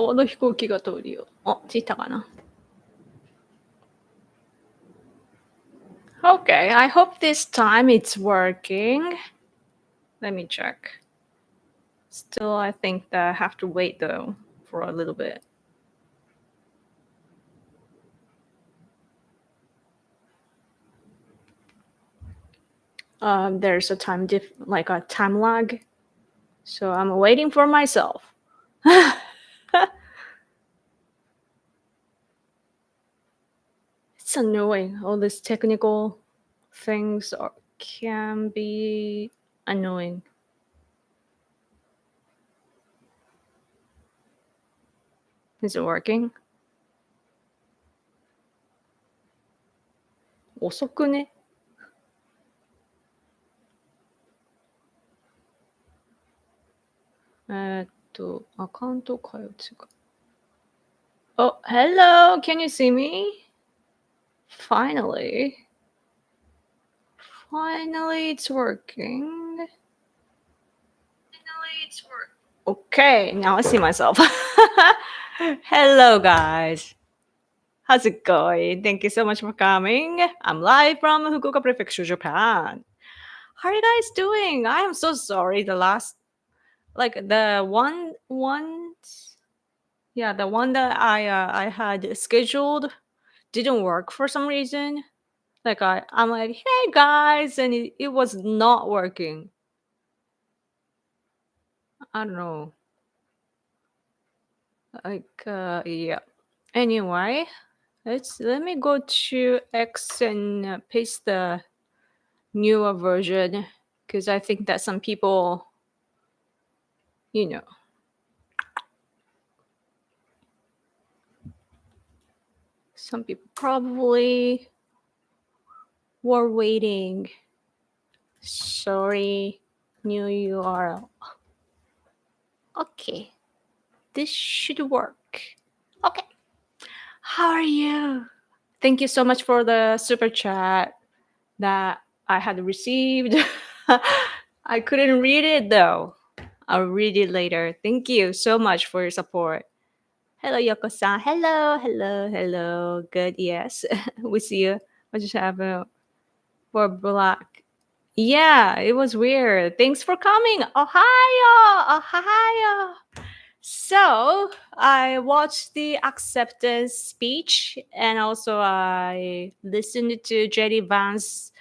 ょうど飛行機が通るよ。着いたかな。Okay, I hope this time it's working. Let me check. Still, I think that I have to wait though for a little bit. There's a time time lag, so I'm waiting for myself. It's annoying. All these technical things can be annoying. Is it working? 遅くね。アカウント変えよう。違う。Oh, hello! Can you see me? Finally, it's working. Okay, now I see myself. Hello, guys. How's it going? Thank you so much for coming. I'm live from Fukuoka Prefecture, Japan. How are you guys doing? I am so sorry. The one that I had scheduled didn't work for some reason. I'm like, hey guys, and it was not working. I don't know. Yeah. Anyway, let me go to X and paste the newer version because I think that some people, some people probably were waiting. Sorry, new URL. Okay, this should work. Okay, how are you? Thank you so much for the super chat that I had received. I couldn't read it though. I'll read it later. Thank you so much for your support. Hello, Yoko-san. Hello. Good, yes. We see you. What just happened? For Black. Yeah, it was weird. Thanks for coming. Ohio. So, I watched the acceptance speech and also I listened to JD Vance's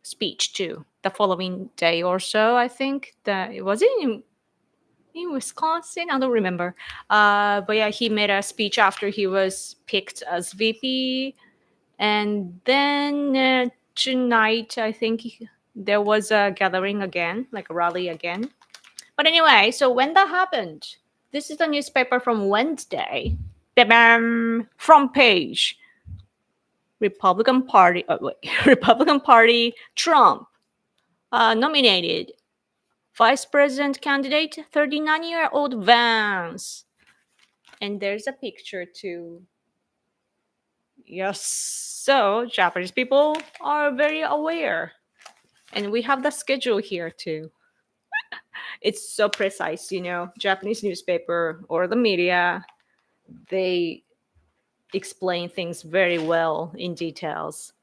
speech too. The following day or so, I think that it was in Wisconsin. I don't remember. But yeah, he made a speech after he was picked as VP. And then tonight, I think there was a gathering again, like a rally again. But anyway, so when that happened, this is the newspaper from Wednesday. Front page. Republican Party, Trump nominated Vice President candidate 39-year-old Vance. And there's a picture too. Yes, so Japanese people are very aware. And we have the schedule here too. It's so precise, Japanese newspaper or the media, they explain things very well in details.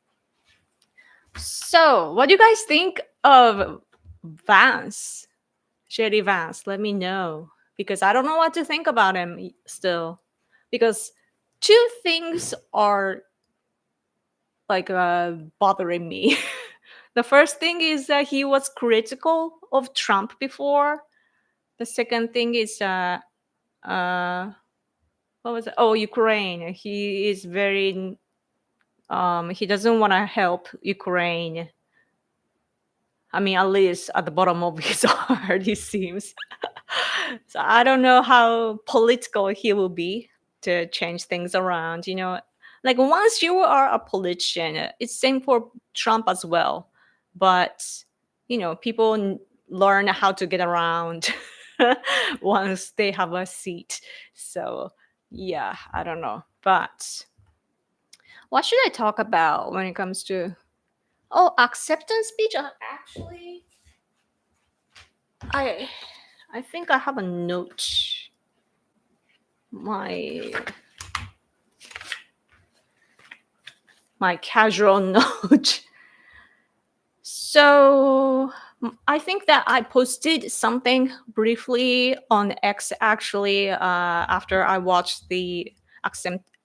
So, what do you guys think of Vance? J.D. Vance, let me know. Because I don't know what to think about him still. Because two things are bothering me. The first thing is that he was critical of Trump before. The second thing is what was it? Oh, Ukraine. He is very he doesn't want to help Ukraine. I mean, at least at the bottom of his heart, it seems. So I don't know how political he will be to change things around. Like once you are a politician, it's same for Trump as well. But people learn how to get around once they have a seat. So yeah, I don't know. But what should I talk about when it comes to acceptance speech? Actually, I think I have a note my casual note. So I think that I posted something briefly on X actually after I watched the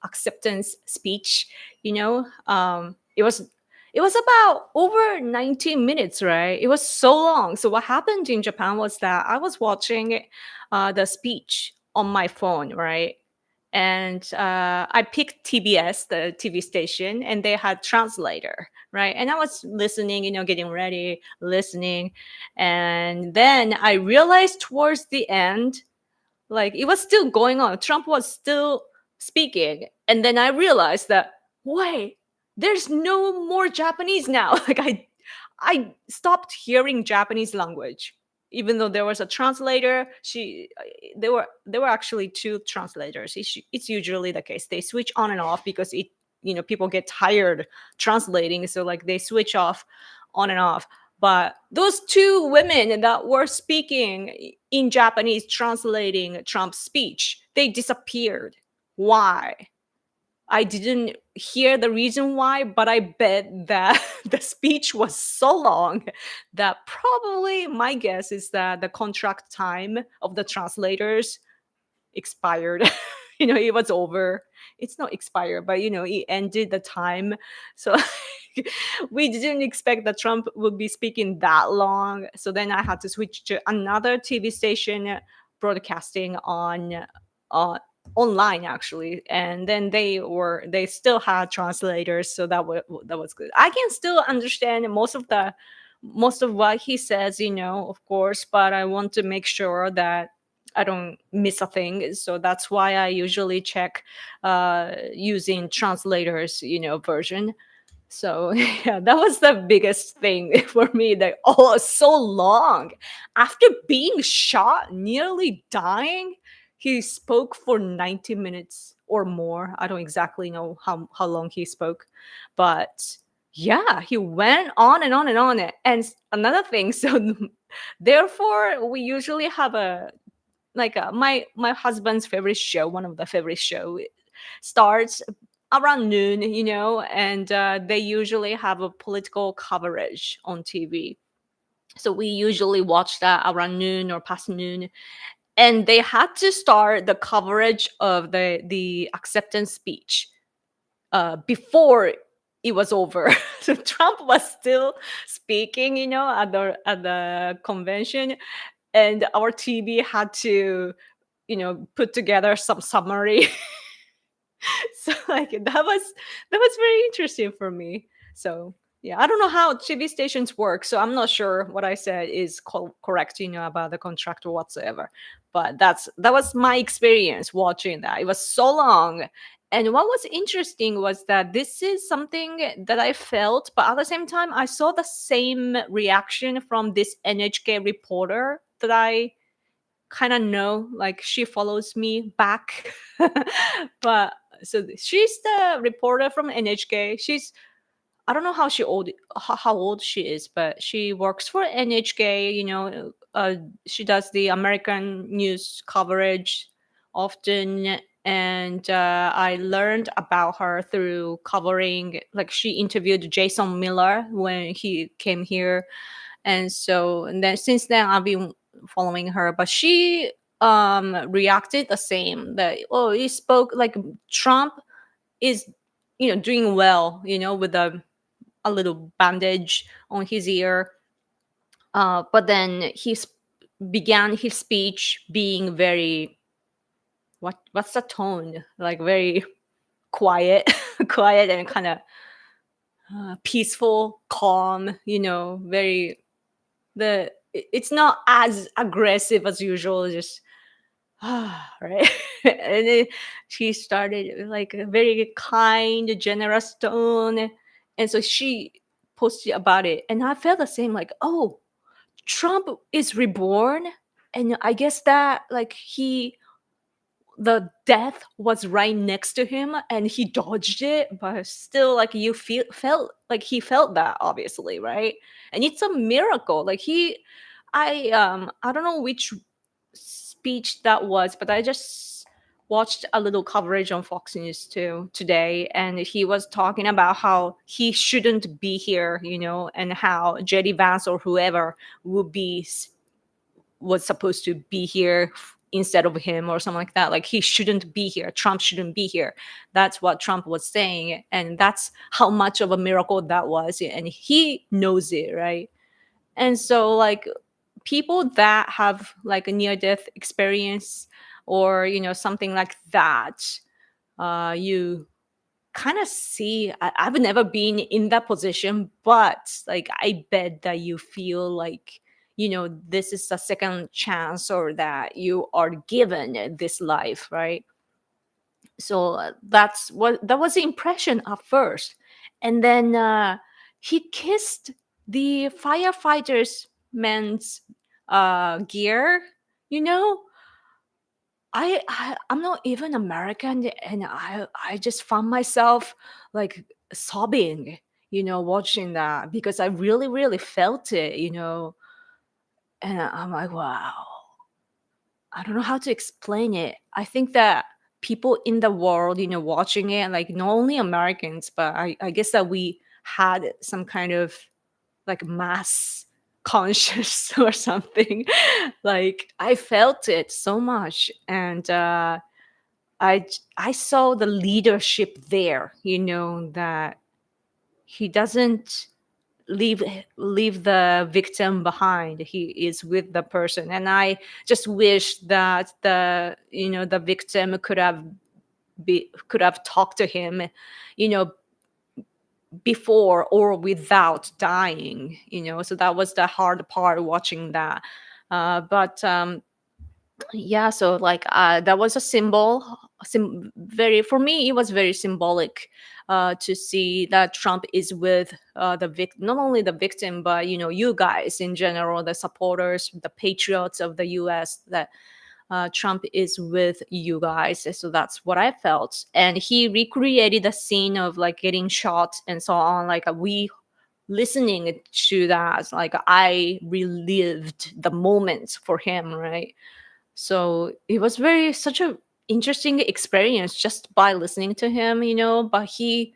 acceptance speech. It was about over 90 minutes, right? It was so long. So what happened in Japan was that I was watching the speech on my phone, right? And I picked TBS, the TV station, and they had translator, right? And I was listening, getting ready, listening. And then I realized towards the end, like it was still going on. Trump was still speaking. And then I realized that, wait, there's no more Japanese now. Like I stopped hearing Japanese language. Even though there was a translator, there were actually two translators. It's usually the case. They switch on and off because people get tired translating, so like they switch off on and off. But those two women that were speaking in Japanese, translating Trump's speech, they disappeared. Why? I didn't hear the reason why, but I bet that the speech was so long that probably my guess is that the contract time of the translators expired. It was over. It's not expired, but it ended the time. So we didn't expect that Trump would be speaking that long. So then I had to switch to another TV station broadcasting on online actually, and then they still had translators, so that was good. I can still understand most of what he says, of course, but I want to make sure that I don't miss a thing. So that's why I usually check using translators, version. So yeah, that was the biggest thing for me. That so long after being shot, nearly dying, he spoke for 90 minutes or more. I don't exactly know how long he spoke, but yeah, he went on and on and on. And another thing, so therefore, we usually have my husband's favorite show. One of the favorite show starts around noon, and they usually have a political coverage on TV. So we usually watch that around noon or past noon, and they had to start the coverage of the acceptance speech before it was over. So Trump was still speaking, at the convention, and our TV had to, put together some summary. So like that was very interesting for me. So yeah, I don't know how TV stations work, so I'm not sure what I said is correct, about the contract or whatsoever. But that was my experience watching that. It was so long. And what was interesting was that this is something that I felt, but at the same time, I saw the same reaction from this NHK reporter that I kind of know, like she follows me back. But so she's the reporter from NHK. I don't know how old she is, but she works for NHK. She does the American news coverage often, and I learned about her through covering. Like she interviewed Jason Miller when he came here, and then since then I've been following her. But she reacted the same, that he spoke like Trump is doing well, with a little bandage on his ear. But then began his speech being very, what's the tone, like very quiet, quiet and kind of peaceful, calm, very it's not as aggressive as usual, just right. And then she started like a very kind, generous tone, and so she posted about it, and I felt the same, like, oh, Trump is reborn. And I guess that like the death was right next to him and he dodged it, but still like felt like he felt that, obviously, right? And it's a miracle. Like I don't know which speech that was, but I just watched a little coverage on Fox News too today, and he was talking about how he shouldn't be here, and how JD Vance or whoever was supposed to be here instead of him or something like that. Like, he shouldn't be here. Trump shouldn't be here. That's what Trump was saying, and that's how much of a miracle that was, and he knows it, right? And so, like, people that have like a near-death experience or something like that, you kind of see. I've never been in that position, but like, I bet that you feel like this is a second chance, or that you are given this life, right? So that was the impression at first. And then he kissed the firefighters man's gear. I'm not even American, and I just found myself like sobbing, watching that, because I really, really felt it, and I'm like, wow. I don't know how to explain it. I think that people in the world, watching it, like, not only Americans, but I guess that we had some kind of like mass conscious or something. Like, I felt it so much, and I saw the leadership there. That he doesn't leave the victim behind. He is with the person, and I just wish that the victim could have talked to him, before or without dying. So that was the hard part watching that. But yeah, so like, that was a very, for me it was very symbolic, to see that Trump is with not only the victim, but you guys in general, the supporters, the patriots of the US, that Trump is with you guys. So that's what I felt. And he recreated the scene of like getting shot and so on. Like, we listening to that, like, I relived the moment for him, right? So it was such a interesting experience just by listening to him, but he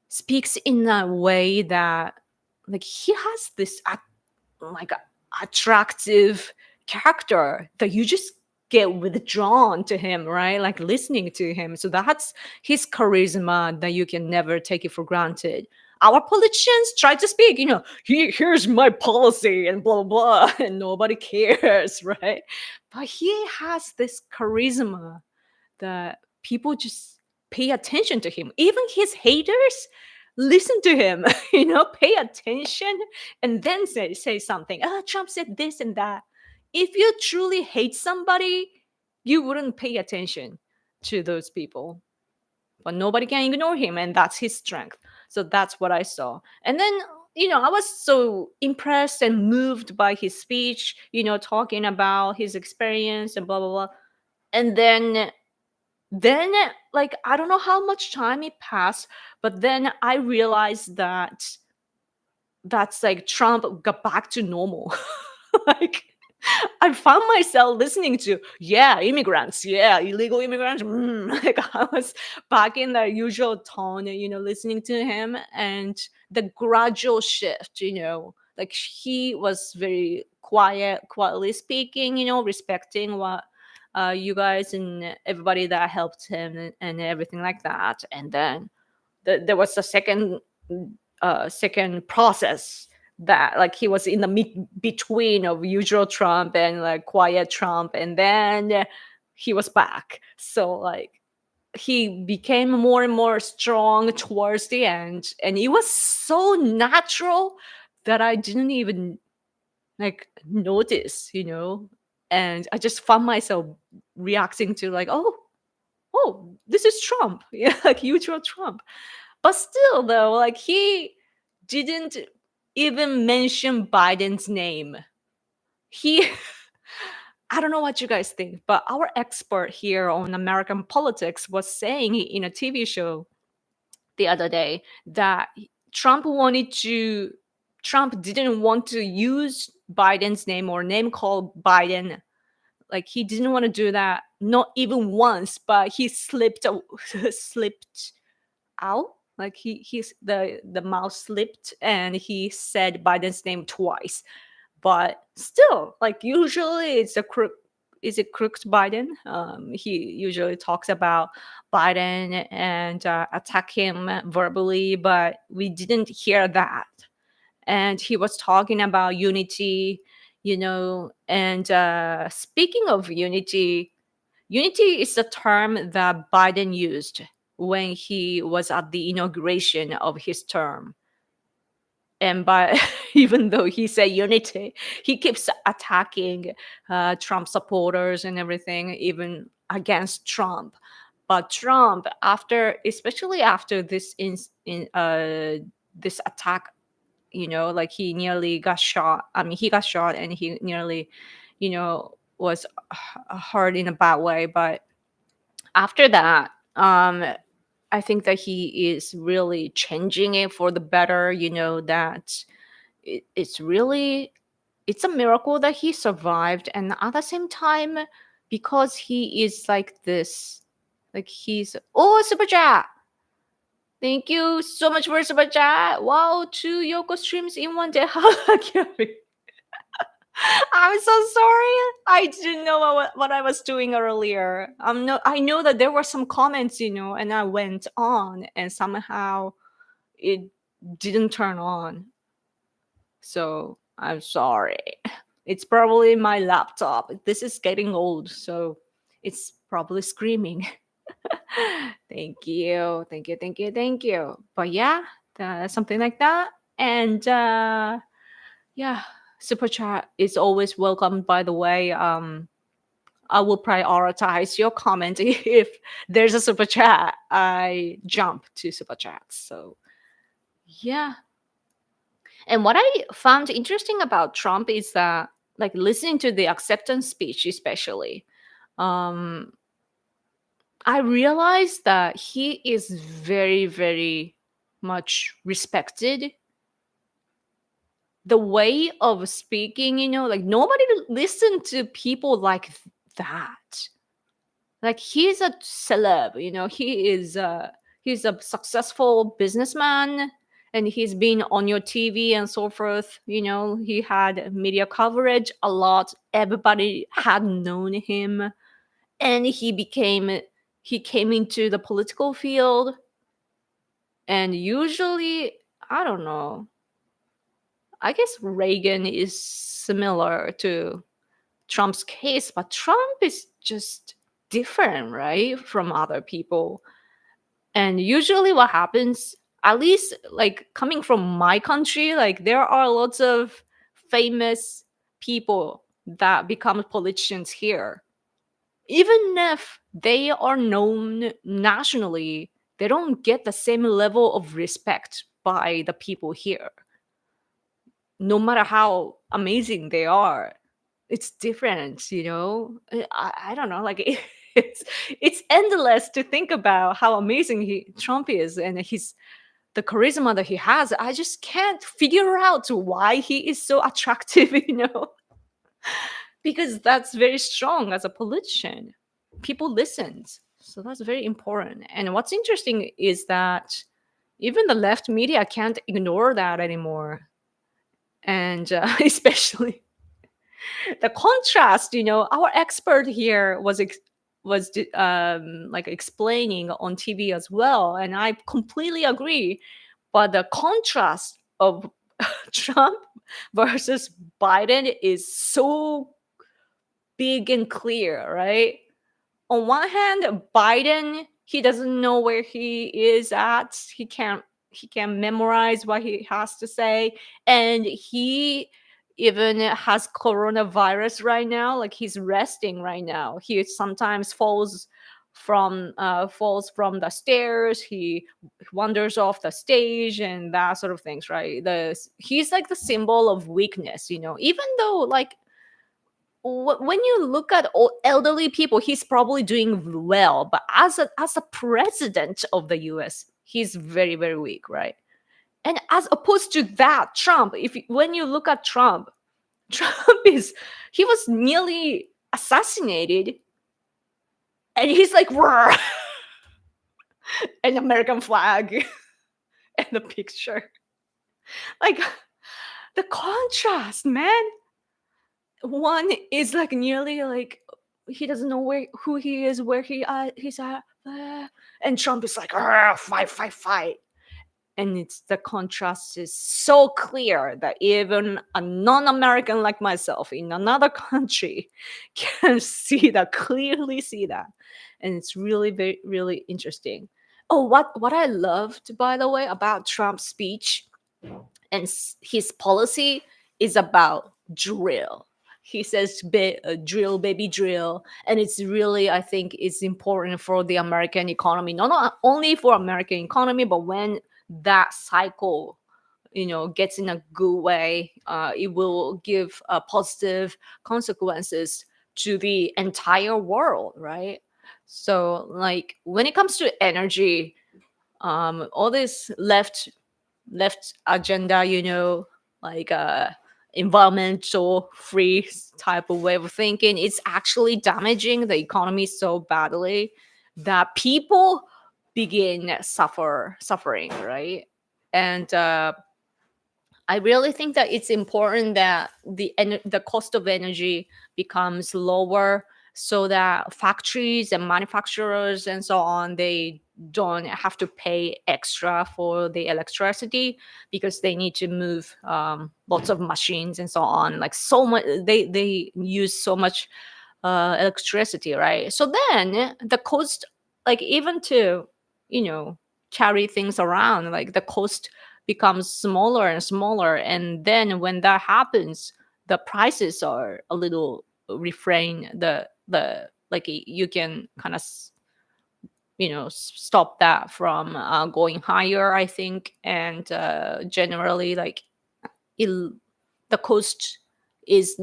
speaks in a way that, like, he has this like attractive character that you just get withdrawn to him, right? Like, listening to him. So that's his charisma that you can never take it for granted. Our politicians try to speak, here's my policy and blah, blah, blah, and nobody cares, right? But he has this charisma that people just pay attention to him. Even his haters listen to him, pay attention, and then say something. Trump said this and that. If you truly hate somebody, you wouldn't pay attention to those people. But nobody can ignore him, and that's his strength. So that's what I saw. And then, I was so impressed and moved by his speech, talking about his experience and blah, blah, blah. And then, like, I don't know how much time it passed, but then I realized that that's like Trump got back to normal. Like, I found myself listening to, yeah, immigrants, yeah, illegal immigrants. Like, I was back in the usual tone, listening to him, and the gradual shift, like, he was very quietly speaking, respecting what you guys and everybody that helped him, and everything like that. And then there was a second process, that like he was in the between of usual Trump and like quiet Trump, and then he was back. So like, he became more and more strong towards the end, and it was so natural that I didn't even like notice, and I just found myself reacting to like, oh, this is Trump. Yeah, like usual Trump. But still, though, like, he didn't even mention Biden's name. I don't know what you guys think, but our expert here on American politics was saying in a TV show the other day that Trump didn't want to use Biden's name or name call Biden. Like, he didn't want to do that not even once, but he slipped slipped out. Like he's the mouse slipped and he said Biden's name twice. But still, like usually it's a crook. Is it crooked Biden? He usually talks about Biden and attack him verbally, but we didn't hear that. And he was talking about unity, and speaking of unity, unity is the term that Biden used when he was at the inauguration of his term. And by even though he said unity, he keeps attacking Trump supporters and everything, even against Trump. But Trump, especially after this this attack, like he nearly got shot. I mean, he got shot and he nearly, was hurt in a bad way. But after that, I think that he is really changing it for the better. That it's a miracle that he survived, and at the same time, because he is like this, like he's super chat. Thank you so much for super chat. Wow, 2 Yoko streams in one day. How lucky are we? I'm so sorry. I didn't know what I was doing earlier. I know that there were some comments, and I went on and somehow it didn't turn on. So I'm sorry. It's probably my laptop. This is getting old, so it's probably screaming. Thank you. But yeah, something like that. And yeah, super chat is always welcome, by the way. I will prioritize your comment. If there's a super chat, I jump to super chats. So yeah. And what I found interesting about Trump is that, like, listening to the acceptance speech, especially, I realized that he is very, very much respected. The way of speaking, like nobody listened to people like that. Like he's a celeb, he's a successful businessman, and he's been on your TV and so forth. He had media coverage a lot. Everybody had known him, and he came into the political field. And usually, I don't know, I guess Reagan is similar to Trump's case, but Trump is just different, right, from other people. And usually what happens, at least like coming from my country, like there are lots of famous people that become politicians here. Even if they are known nationally, they don't get the same level of respect by the people here. No matter how amazing they are, it's different. I don't know, like it's endless to think about how amazing Trump is, and the charisma that he has. I just can't figure out why he is so attractive, because that's very strong as a politician. People listen, so that's very important. And what's interesting is that even the left media can't ignore that anymore. And especially the contrast, our expert here was like explaining on TV as well, and I completely agree. But the contrast of Trump versus Biden is so big and clear, right? On one hand, Biden, he doesn't know where he is at. He can't memorize what he has to say, and he even has coronavirus right now. Like he's resting right now. He sometimes falls from the stairs. He wanders off the stage and that sort of things, right? He's like the symbol of weakness, even though like when you look at elderly people, he's probably doing well, but as a president of the US, he's very, very weak, right? And as opposed to that, Trump, when you look at Trump he was nearly assassinated And he's like, "Roar," an American flag and the picture. Like the contrast, man. One is like nearly like he doesn't know who he is, where he's at, and Trump is like, fight, fight, fight. And it's the contrast is so clear that even a non-American like myself in another country can clearly see that. And it's really very really interesting. Oh, what I loved, by the way, about Trump's speech and his policy is about drill. He says drill, baby, drill. And it's really, I think it's important for the American economy, not only for American economy, but when that cycle gets in a good way, it will give positive consequences to the entire world, right? So like when it comes to energy, all this left agenda, like environmental free type of way of thinking, it's actually damaging the economy so badly that people begin suffering, right? And I really think that it's important that the cost of energy becomes lower, so that factories and manufacturers and so on, they don't have to pay extra for the electricity, because they need to move lots of machines and so on, like so much they use so much electricity, right? So then the cost, like even to carry things around, like the cost becomes smaller and smaller, and then when that happens, the prices are a little refrain, the like you can kind of stop that from going higher, I think. And generally, like it, the cost is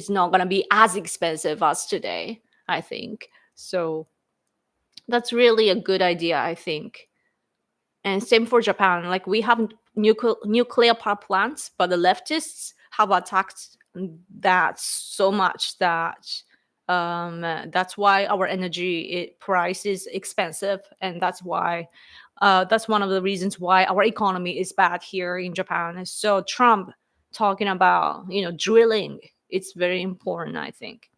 not going to be as expensive as today, I think. So that's really a good idea, I think. And same for Japan. Like we have nuclear power plants, but the leftists have attacked that so much that that's why our energy price is expensive, and that's why that's one of the reasons why our economy is bad here in Japan. So Trump talking about drilling, it's very important, I think.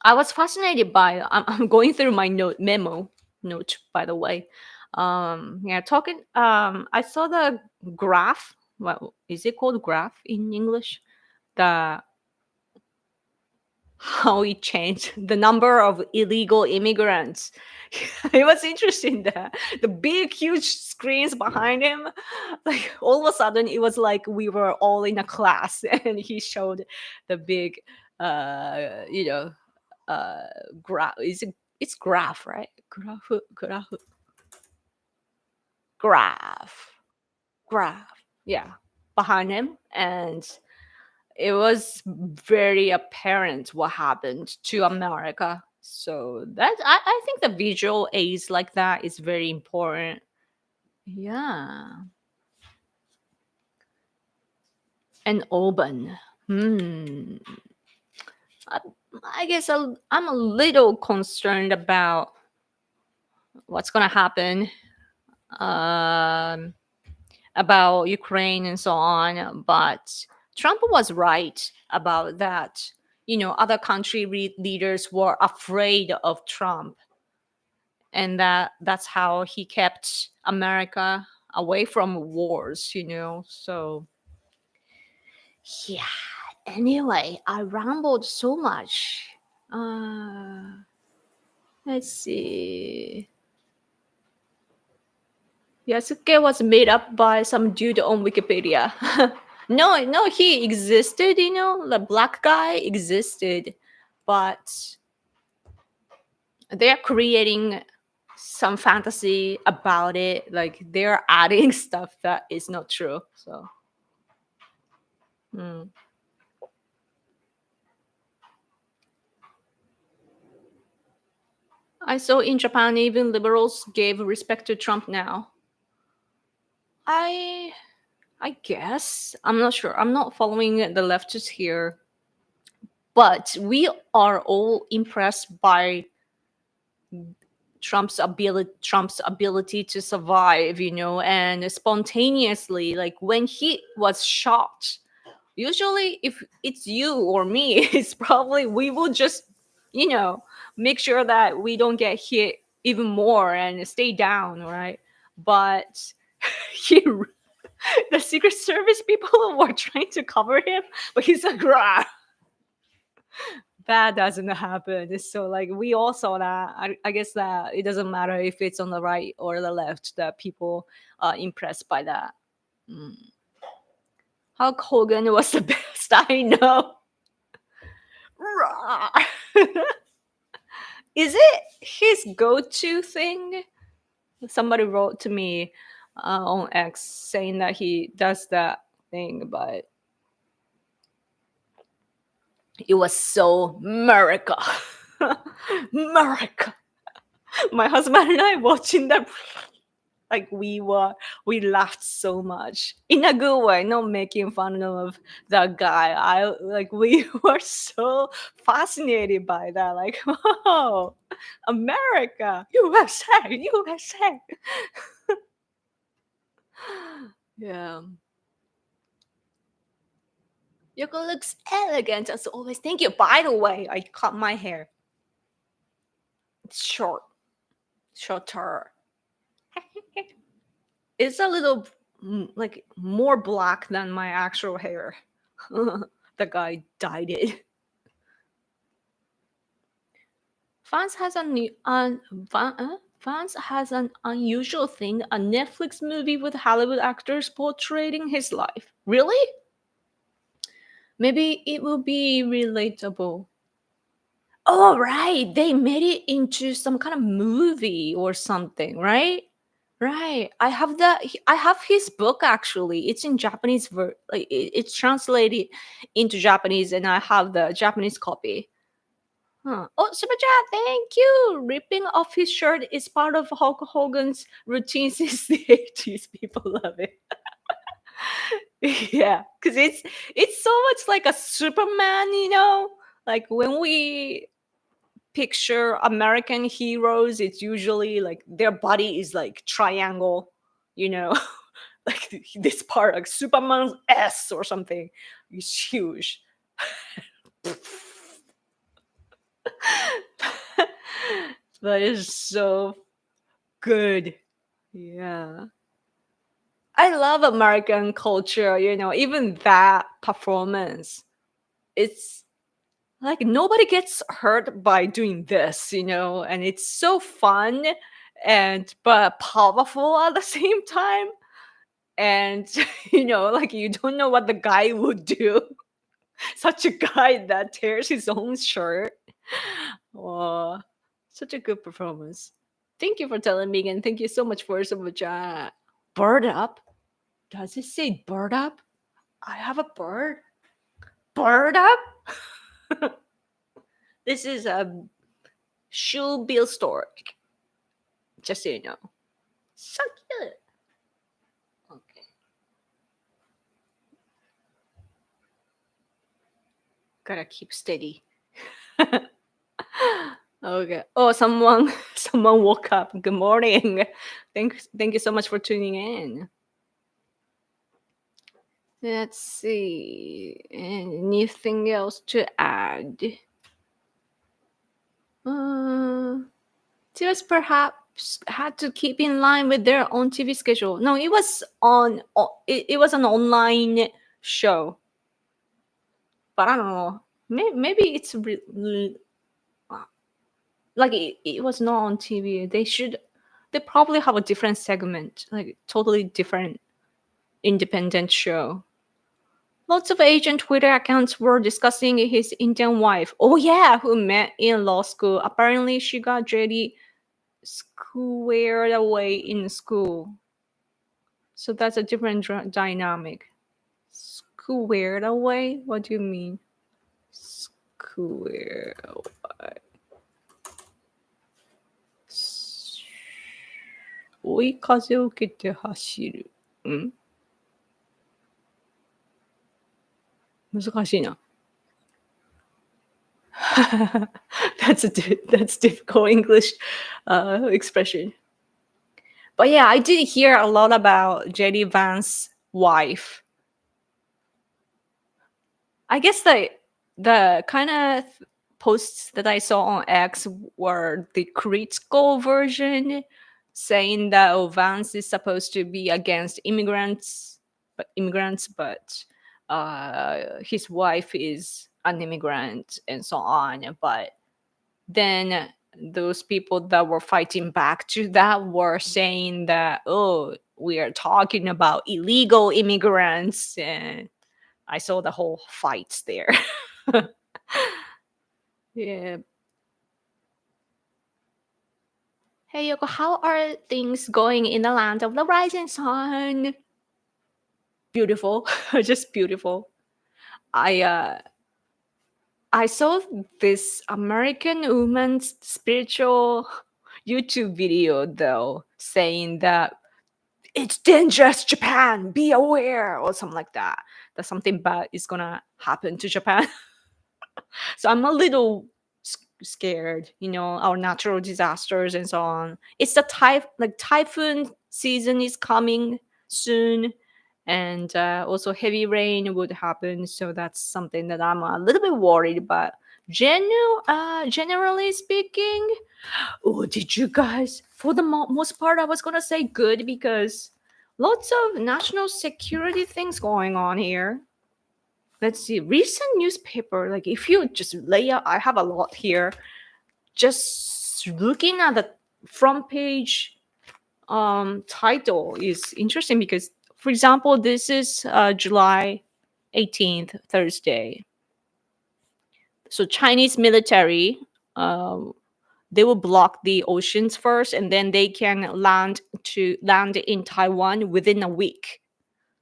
I was fascinated by I'm going through my memo note, by the way. Talking I saw the graph. What is it called, graph in English? The how it changed the number of illegal immigrants. It was interesting that the big huge screens behind him, like all of a sudden it was like we were all in a class and he showed the big graph. It's graph, right? Graph, yeah, behind him. And it was very apparent what happened to America. So that I think the visual aids like that is very important. Yeah. And Auburn. I guess I'm a little concerned about what's going to happen about Ukraine and so on. But Trump was right about that. Other country leaders were afraid of Trump. And that's how he kept America away from wars, So, yeah. Anyway, I rambled so much. Let's see. Yasuke was made up by some dude on Wikipedia. No, he existed, the black guy existed, but they're creating some fantasy about it. Like they're adding stuff that is not true. So, I saw in Japan, even liberals gave respect to Trump now. I guess. I'm not sure. I'm not following the leftists here. But we are all impressed by Trump's ability to survive, and spontaneously, like when he was shot. Usually, if it's you or me, it's probably we will just, make sure that we don't get hit even more and stay down, right? But he, the Secret Service people were trying to cover him, but he's like, rah. That doesn't happen. So like we all saw that. I guess that it doesn't matter if it's on the right or the left that people are impressed by that. Hulk Hogan was the best. I know. Is it his go-to thing? Somebody wrote to me on X saying that he does that thing, but it was so America. America. My husband and I watching that, like we laughed so much in a good way, not making fun of that guy. We were so fascinated by that. Like, oh, America, USA. Yeah. Yoko looks elegant as always. Thank you. By the way, I cut my hair. It's shorter. It's a little like more black than my actual hair. The guy dyed it. Fans has an unusual thing, a Netflix movie with Hollywood actors portraying his life. Really? Maybe it will be relatable. Oh, right. They made it into some kind of movie or something, right? Right. I have his book actually. It's in Japanese it's translated into Japanese and I have the Japanese copy. Huh. Oh, Super Chat, thank you. Ripping off his shirt is part of Hulk Hogan's routine since the 80s. People love it. Yeah, because it's so much like a Superman, like when we picture American heroes, it's usually like their body is like triangle, like this part, like Superman's S or something is huge. That is so good. Yeah. I love American culture, even that performance. It's like nobody gets hurt by doing this, and it's so fun but powerful at the same time. And like you don't know what the guy would do. Such a guy that tears his own shirt. Oh, such a good performance. Thank you for telling me, and thank you so much for super chat. Bird up? Does it say bird up? I have a bird. Bird up? This is a shoe bill store. Just so you know. So cute. Okay. Gotta keep steady. Okay. Oh, someone woke up. Good morning. Thank you so much for tuning in. Let's see. Anything else to add? TBS perhaps had to keep in line with their own TV schedule. No, it was on. It was an online show. But I don't know. Maybe it's like it was not on TV. They probably have a different segment, like totally different independent show. Lots of Asian Twitter accounts were discussing his Indian wife. Oh yeah, who met in law school. Apparently she got really squared away in school. So that's a different dynamic. Squared away? What do you mean? Squared away. 追い風を受けて走る。難しいな。That's difficult English expression. But yeah, I did hear a lot about JD Vance's wife. I guess the kind of posts that I saw on X were the critical version, saying that Vance is supposed to be against immigrants, but his wife is an immigrant and so on. But then those people that were fighting back to that were saying that, oh, we are talking about illegal immigrants, and I saw the whole fights there. Yeah. Hey Yoko, how are things going in the land of the rising sun? Beautiful, just beautiful. I saw this American woman's spiritual YouTube video though, saying that it's dangerous, Japan, be aware, or something like that. That something bad is gonna happen to Japan. So I'm a little scared, our natural disasters and so on. It's the typhoon season is coming soon, and also heavy rain would happen. So that's something that I'm a little bit worried about. Generally speaking, oh, did you guys? For the most part, I was gonna say good because lots of national security things going on here. Let's see, recent newspaper, like if you just lay out, I have a lot here. Just looking at the front page title is interesting because, for example, this is July 18th, Thursday. So Chinese military, they will block the oceans first, and then they can land in Taiwan within a week.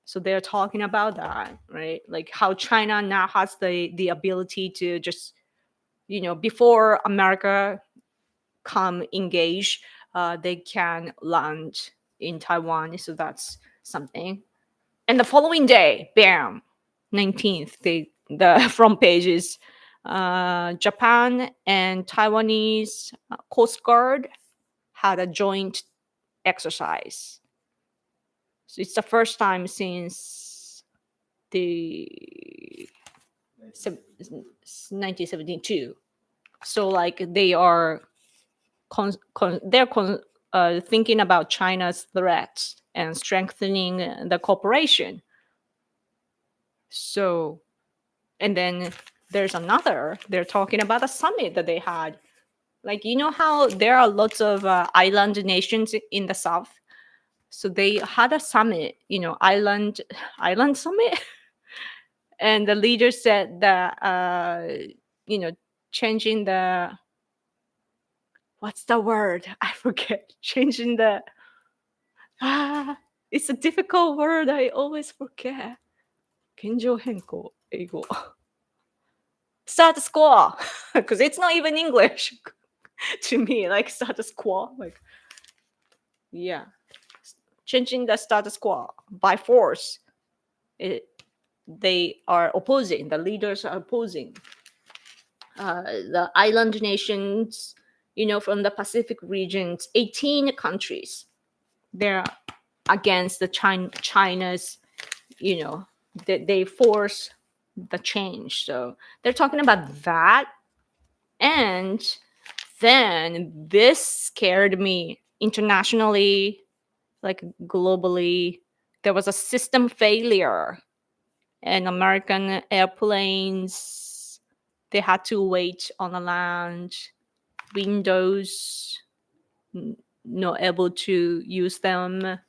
So they're talking about that, right? Like how China now has the ability to just, before America come engage, they can land in Taiwan. So that's something. And the following day, bam, 19th, the front page is Japan and Taiwanese Coast Guard had a joint exercise. So it's the first time since the 1972. So like they are thinking about China's threats and strengthening the cooperation. So, and then there's another. They're talking about a summit that they had. Like, how there are lots of island nations in the south. So they had a summit, island summit. And the leader said that, changing the, what's the word? I forget. Changing the, it's a difficult word. I always forget. 現状変更、英語。Status quo. Because it's not even English to me. Like status quo. Like, yeah. Changing the status quo by force. They are opposing. The leaders are opposing. The island nations, from the Pacific regions, 18 countries, they're against the China's, they force the change. So they're talking about that. And then this scared me internationally, like globally. There was a system failure, and American airplanes, they had to wait on the land. Windows, not able to use them.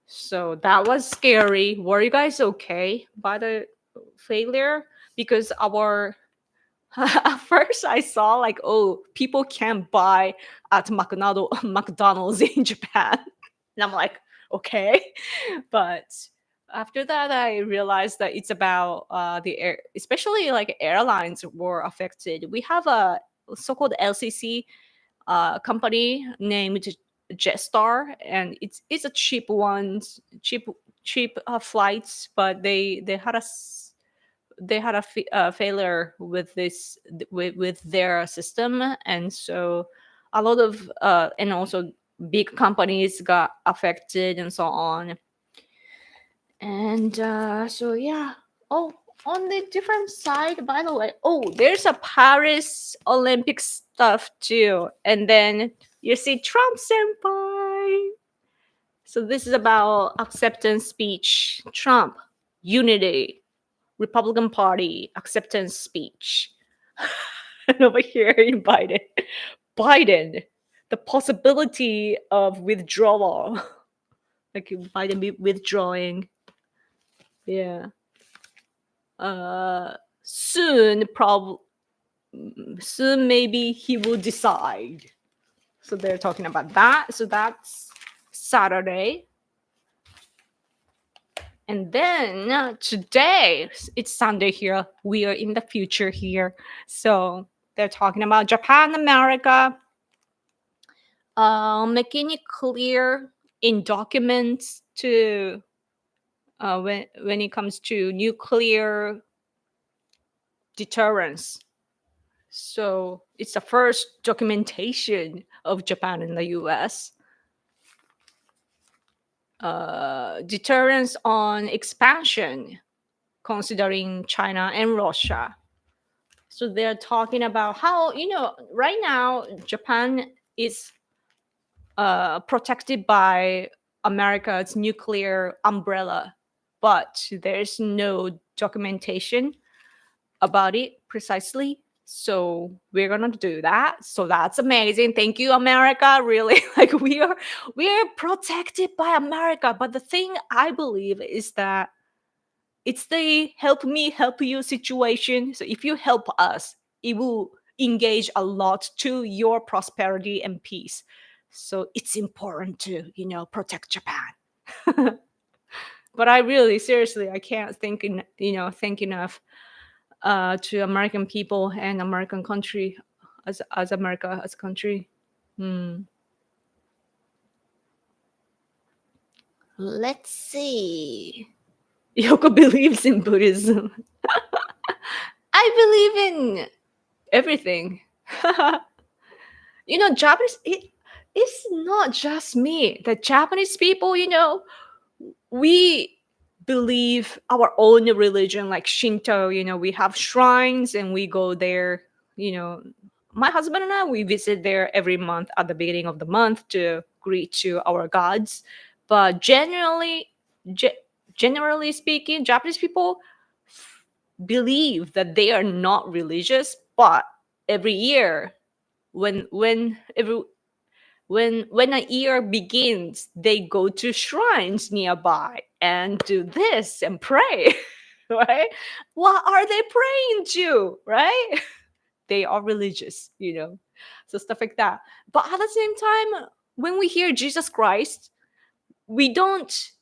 So that was scary. Were you guys okay by the failure? Because at first I saw like, oh, people can't buy at McDonald's in Japan. And I'm like, okay. But after that, I realized that it's about the air, especially like airlines were affected. We have a so-called LCC company named Jetstar, and it's a cheap flights, but they had they had a failure with this with their system, and so a lot of and also big companies got affected and so on. And so yeah. Oh, on the different side, by the way, there's a Paris Olympic stuff too, and then you see Trump senpai. So this is about acceptance speech. Trump, unity, Republican Party, acceptance speech. And over here in Biden, the possibility of withdrawal. Like Biden be withdrawing. Yeah. Soon maybe he will decide. So they're talking about that. So that's Saturday. And then today, it's Sunday here. We are in the future here. So they're talking about Japan, America, making it clear in documents to when it comes to nuclear deterrence. So it's the first documentation of Japan and the US. Deterrence on expansion, considering China and Russia. So they're talking about how, right now, Japan is protected by America's nuclear umbrella, but there's no documentation about it precisely. So we're gonna do that. So that's amazing. Thank you, America. Really, like we are protected by America. But the thing I believe is that it's the help me help you situation. So if you help us, it will engage a lot to your prosperity and peace. So it's important to, protect Japan. But I really, seriously, I can't think enough to American people and American country as America as country. Let's see. Yoko believes in Buddhism. I believe in everything. Japanese, it's not just me. The Japanese people, we believe our own religion, like Shinto. We have shrines and we go there. My husband and I, we visit there every month at the beginning of the month to greet to our gods. But generally speaking, Japanese people believe that they are not religious, but every year when a year begins, they go to shrines nearby and do this and pray. Right? What are they praying to? Right? They are religious, so stuff like that. But at the same time, when we hear Jesus Christ, we don't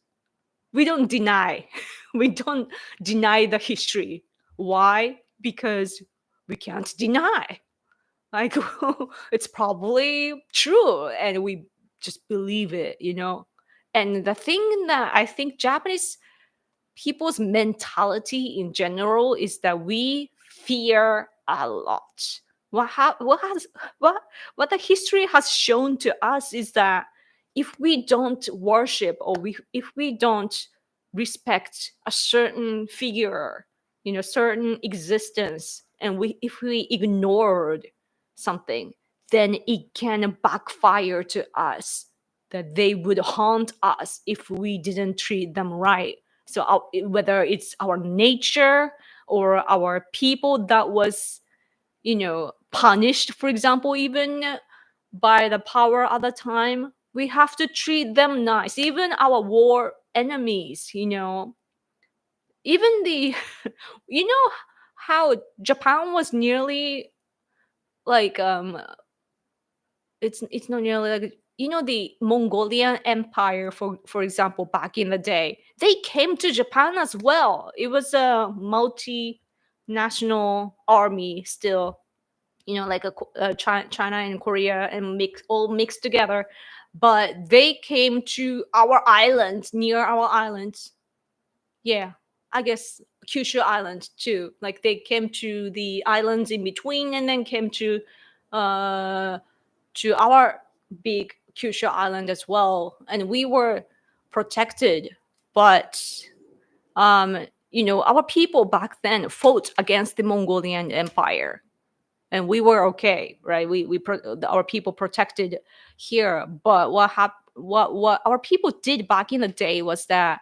deny we don't deny the history. Why? Because we can't deny, like it's probably true and we just believe it. And the thing that I think Japanese people's mentality in general is that we fear a lot. What the history has shown to us is that if we don't worship or if we don't respect a certain figure, certain existence, and if we ignored something, then it can backfire to us, that they would haunt us if we didn't treat them right. So whether it's our nature or our people that was, punished, for example, even by the power at the time, we have to treat them nice. Even our war enemies, even the, how Japan was nearly like, it's not nearly like, the Mongolian Empire, for example, back in the day, they came to Japan as well. It was a multinational army still, like China and Korea and all mixed together. But they came to our island, near our islands. Yeah, I guess Kyushu Island too. Like they came to the islands in between and then came to our big Kyushu Island as well, and we were protected. But our people back then fought against the Mongolian Empire, and we were okay, right? Our people protected here. But what our people did back in the day was that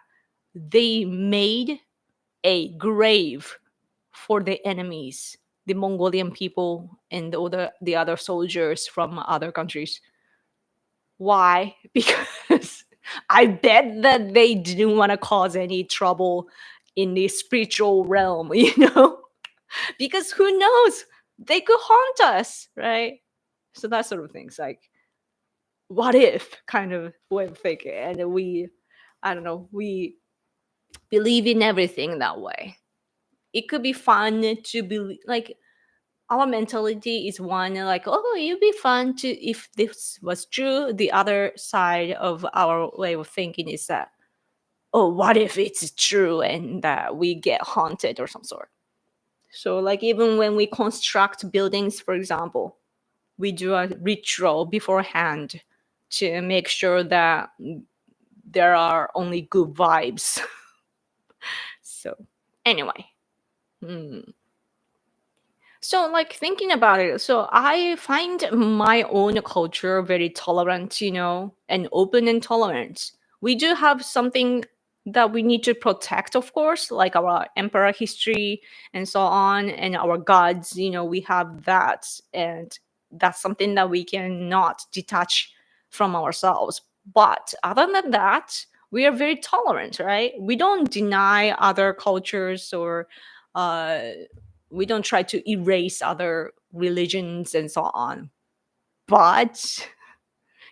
they made a grave for the enemies, the Mongolian people and the other soldiers from other countries. Why? Because I bet that they didn't want to cause any trouble in the spiritual realm, because who knows? They could haunt us, right? So that sort of things, like, what if kind of way of thinking. And we believe in everything that way. It could be fun to be like, our mentality is one like, oh, it'd be fun to, if this was true. The other side of our way of thinking is that, oh, what if it's true and that we get haunted or some sort. So like, even when we construct buildings, for example, we do a ritual beforehand to make sure that there are only good vibes. So anyway. So like, thinking about it, so I find my own culture very tolerant, and open and tolerant. We do have something that we need to protect, of course, like our emperor history and so on, and our gods, we have that, and that's something that we cannot detach from ourselves. But other than that, we are very tolerant, right? We don't deny other cultures, or we don't try to erase other religions and so on. But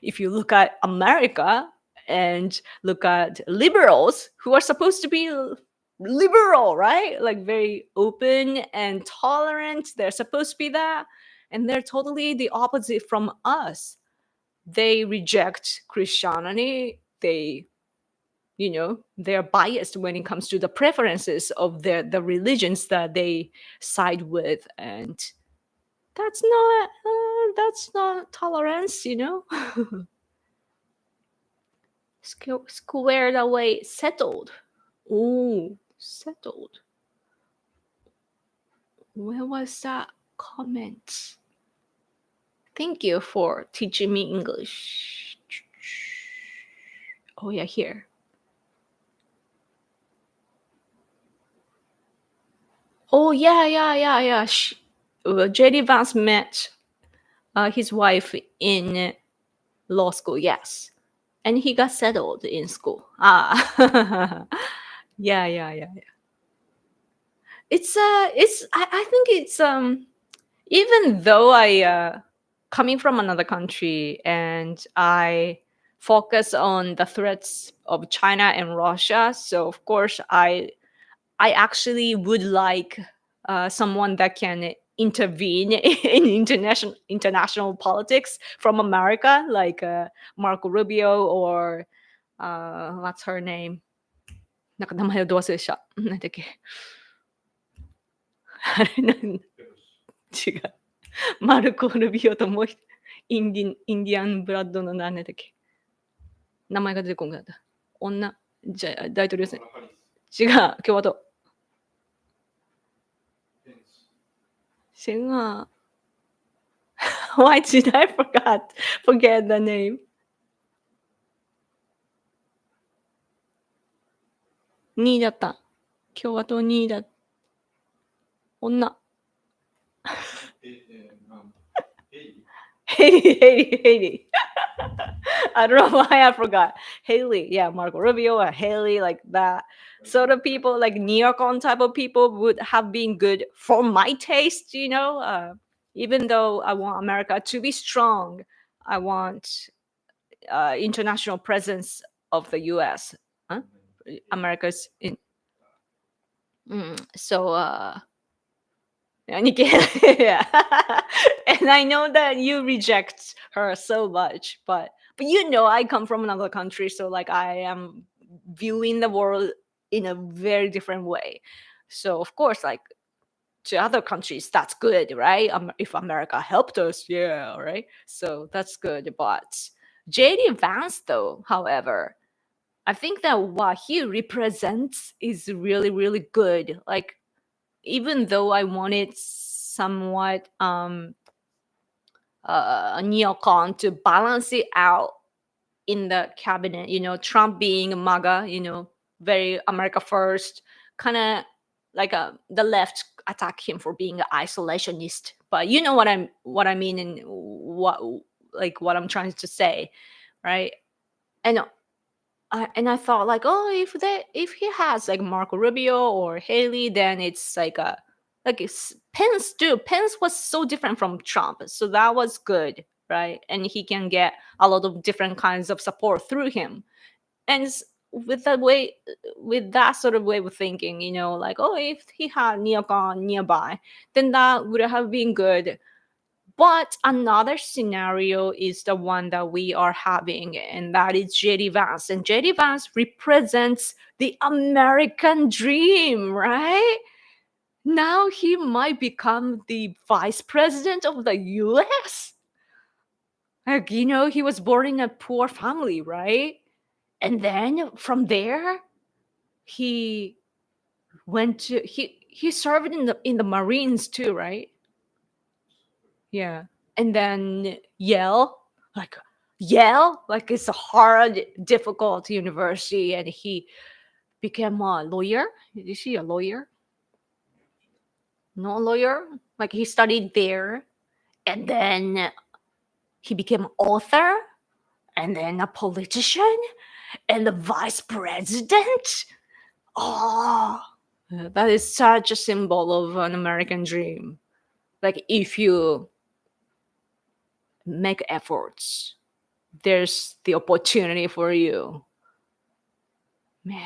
if you look at America and look at liberals, who are supposed to be liberal, right? Like very open and tolerant, they're supposed to be that, and they're totally the opposite from us. They reject Christianity. They're biased when it comes to the preferences of the religions that they side with, and that's not tolerance. Squared away, settled. Oh, settled. Where was that comment? Thank you for teaching me English. Oh yeah, here. Oh yeah. JD Vance met his wife in law school, yes, and he got settled in school. Yeah. It's I think it's even though I coming from another country and I focus on the threats of China and Russia, so of course I actually would like someone that can intervene in international politics from America, like Marco Rubio or what's her name? なんか名前をど忘れした。何だっけ？あれなん違う。マルコ・ルビオともうインディアンブラッドの何だっけ？名前が出てこなかった。女、じゃあ大統領選。違う、共和党。Why did I forget the name? 2位だった。共和党2位だ。女。Haley. I don't know why I forgot. Haley, yeah, Marco Rubio or Haley, like that sort of people, like neocon type of people would have been good for my taste, even though I want America to be strong, I want international presence of the US. Huh? America's in. Yeah. And I know that you reject her so much, but I come from another country, so like I am viewing the world in a very different way. So of course, like to other countries, that's good, right? If America helped us, yeah, right? So that's good. But JD Vance, though, however, I think that what he represents is really, really good. Like, even though I wanted somewhat neocon to balance it out in the cabinet, Trump being MAGA, very America first, kind of like the left attack him for being an isolationist. But you know what I mean and what I'm trying to say, right? And I thought like, oh, if he has like Marco Rubio or Haley, then it's like Pence too. Pence was so different from Trump, so that was good, right? And he can get a lot of different kinds of support through him. And with that sort of way of thinking, like, oh, if he had neocon nearby, then that would have been good. But another scenario is the one that we are having, and that is JD Vance. And JD Vance represents the American dream, right? Now he might become the vice president of the US. Like, he was born in a poor family, right? And then from there, he he served in the Marines too, right? Yeah. And then Yale, like it's a hard, difficult university, and he became a lawyer. Is he a lawyer? No lawyer. Like he studied there, and then he became an author, and then a politician, and the vice president. Oh, that is such a symbol of an American dream. Like if you make efforts, there's the opportunity for you. Man,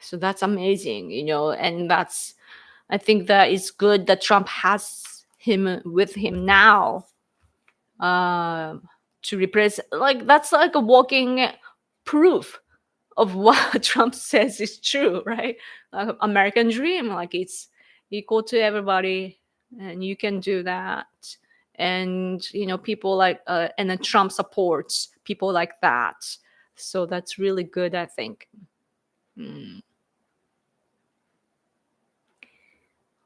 so that's amazing, and I think that it's good that Trump has him with him now, to represent, like that's like a walking proof of what Trump says is true, right? American dream, like it's equal to everybody, and you can do that. And people like and then Trump supports people like that, so that's really good, I think.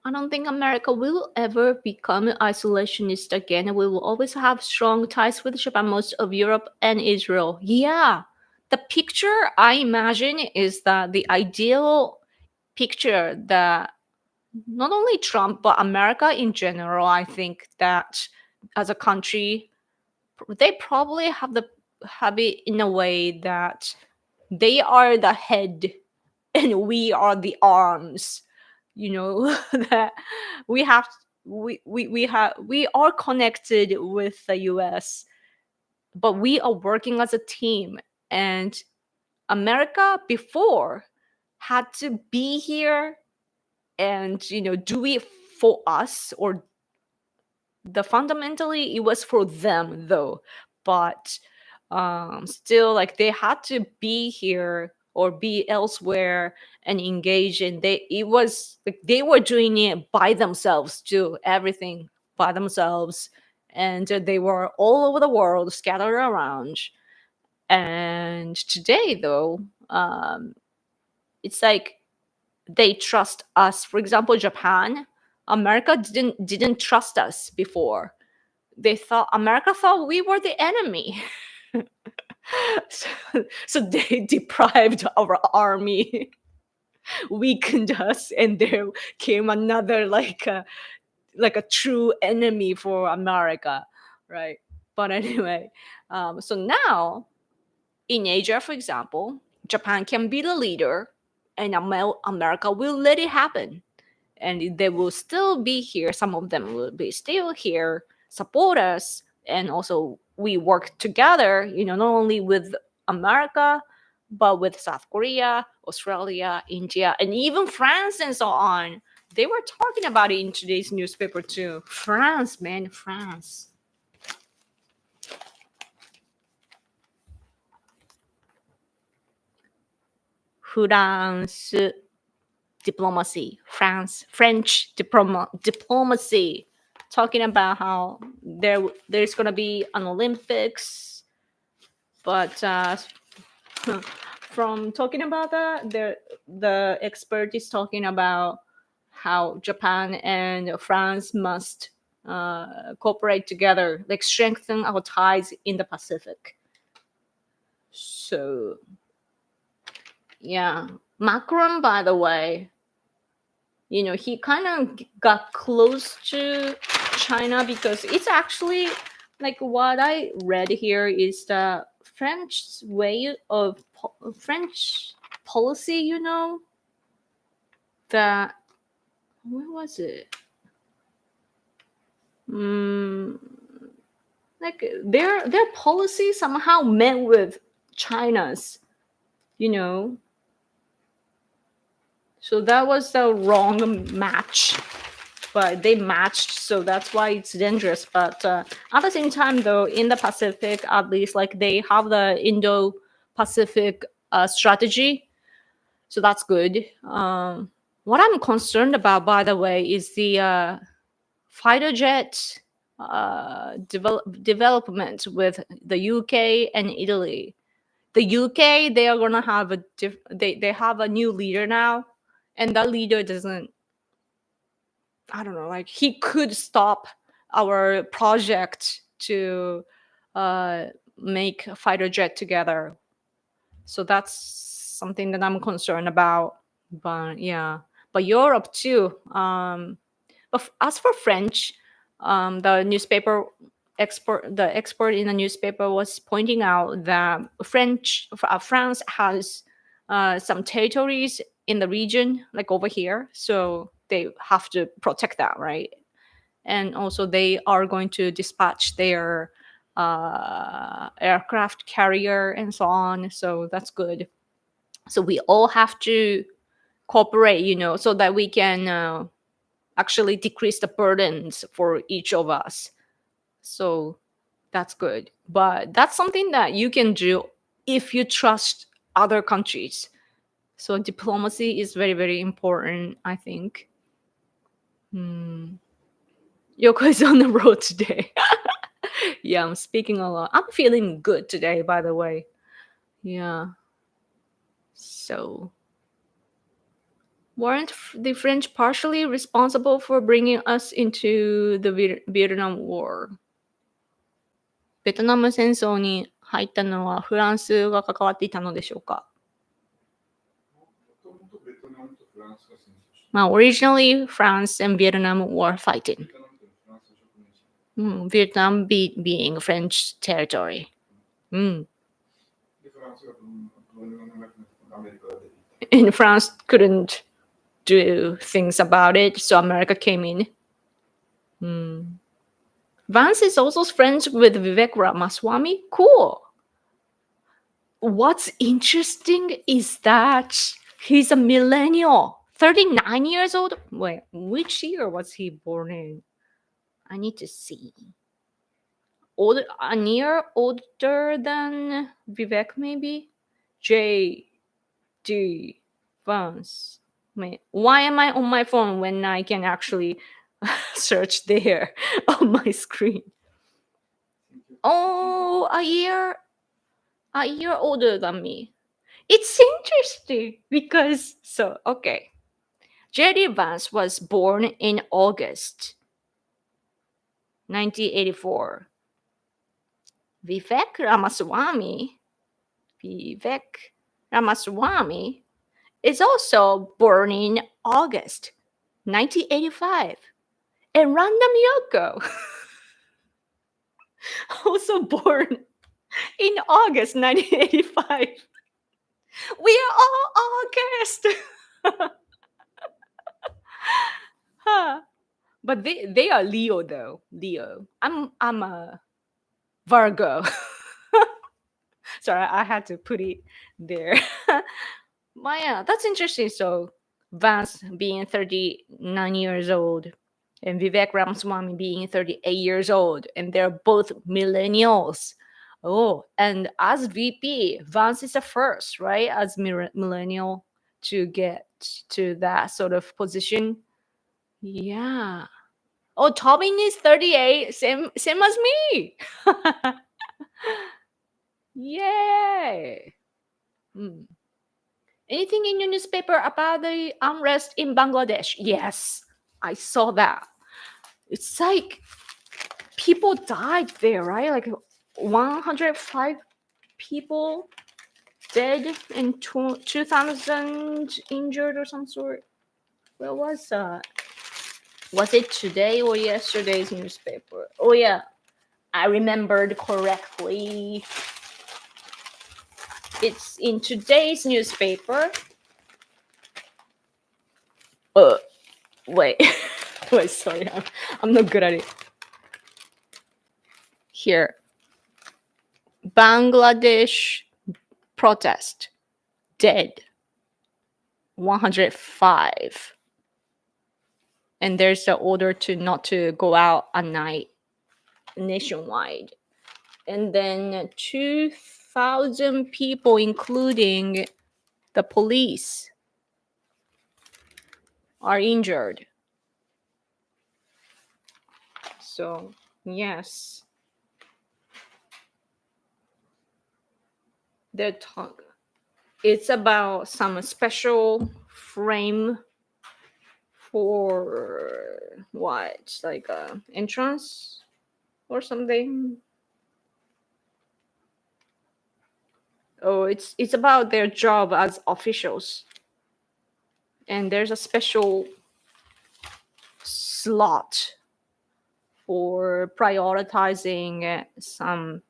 I don't think America will ever become isolationist again. We will always have strong ties with Japan, most of Europe, and Israel. Yeah, the picture I imagine is that the ideal picture that not only Trump but America in general, I think that as a country, they probably have it in a way that they are the head and we are the arms. That we are connected with the US, but we are working as a team. And America before had to be here and do it for us, or fundamentally it was for them though. But still, like they had to be here or be elsewhere and engage, and it was like they were doing it by themselves too, everything by themselves, and they were all over the world, scattered around. And today though, it's like they trust us. For example, Japan, America didn't trust us before. America thought we were the enemy. So they deprived our army, weakened us, and there came another like a true enemy for America, right? But anyway, so now in Asia, for example, Japan can be the leader, and America will let it happen, and they will still be here. Some of them will be still here, support us, and also we work together, not only with America, but with South Korea, Australia, India, and even France and so on. They were talking about it in today's newspaper too. France, man, France. France. diplomacy, French diplomacy, talking about how there's going to be an Olympics, but from talking about that, the expert is talking about how Japan and France must cooperate together, like strengthen our ties in the Pacific. So, yeah. Macron, by the way, he kind of got close to China because it's actually, like, what I read here is the French way of French policy, that, where was it? Like their policy somehow met with China's, So that was the wrong match, but they matched, so that's why it's dangerous. But at the same time, though, in the Pacific, at least, like, they have the Indo-Pacific strategy, so that's good. What I'm concerned about, by the way, is the fighter jet development with the UK and Italy. The UK, they are gonna have they have a new leader now, and that leader doesn't. I don't know, like, he could stop our project to make a fighter jet together. So that's something that I'm concerned about. But yeah, but Europe too. But as for French, the expert in the newspaper was pointing out that France has some territories in the region, like over here, so they have to protect that, right? And also they are going to dispatch their aircraft carrier and so on, so that's good. So we all have to cooperate, so that we can actually decrease the burdens for each of us. So that's good. But that's something that you can do if you trust other countries. So diplomacy is very, very important, I think. Yoko is on the road today. Yeah, I'm speaking a lot. I'm feeling good today, by the way. Yeah. So, weren't the French partially responsible for bringing us into the Vietnam War? ベトナム戦争に入ったのはフランスが関わっていたのでしょうか? Originally, France and Vietnam were fighting. Vietnam being French territory. And France couldn't do things about it, so America came in. Vance is also friends with Vivek Ramaswamy. Cool. What's interesting is that he's a millennial, 39 years old. Wait, which year was he born in? I need to see. A year older than Vivek, maybe? J.D. Vance. Wait, why am I on my phone when I can actually search there on my screen? Oh, a year older than me. It's interesting because, okay. J.D. Vance was born in August 1984. Vivek Ramaswamy is also born in August 1985. And Random Yoko, also born in August 1985. We are all August. But they are Leo, though. Leo. I'm a Virgo. Sorry, I had to put it there. But yeah, that's interesting. So Vance being 39 years old and Vivek Ramaswamy being 38 years old, and they're both millennials. Oh, and as VP, Vance is the first, right? As millennial to get to that sort of position. Yeah. Oh, Tobin is 38, same as me. Yay. Anything in your newspaper about the unrest in Bangladesh? Yes, I saw that. It's like people died there, right? Like 105 people dead and 2,000 injured or some sort. Where was that? Was it today or yesterday's newspaper? Oh yeah, I remembered correctly. It's in today's newspaper. Wait. Wait, sorry. I'm not good at it. Here. Bangladesh protest. Dead. 105. And there's the order to not to go out at night nationwide. And then 2,000 people, including the police, are injured. So, yes. It's about some special frame for what? Like a entrance or something? Oh, it's about their job as officials. And there's a special slot for prioritizing some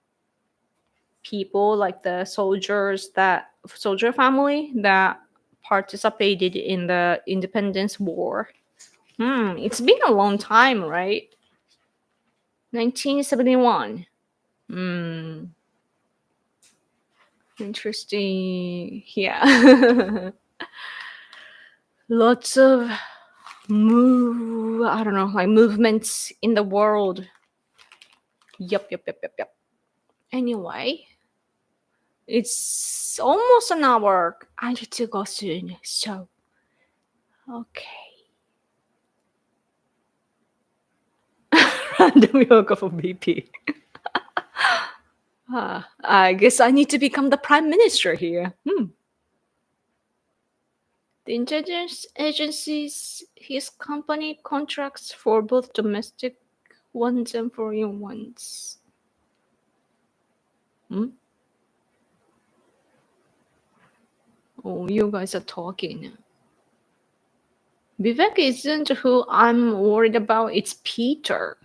people, like the soldier family that participated in the independence war. It's been a long time, right? 1971. Interesting. Yeah. Lots of movements in the world. Yup. Anyway, it's almost an hour. I need to go soon. So, okay. Random yoga for BP. I guess I need to become the prime minister here. The intelligence agencies, his company contracts for both domestic ones and foreign ones. Oh, you guys are talking. Vivek isn't who I'm worried about. It's Peter.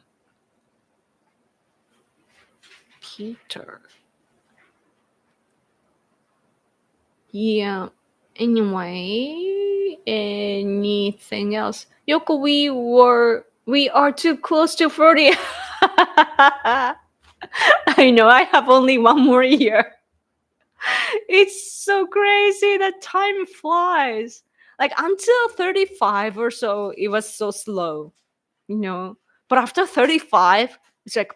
Yeah. Anyway, anything else? Yoko, we are too close to 40. I know, I have only one more year. It's so crazy that time flies. Like until 35 or so, it was so slow, But after 35, it's like,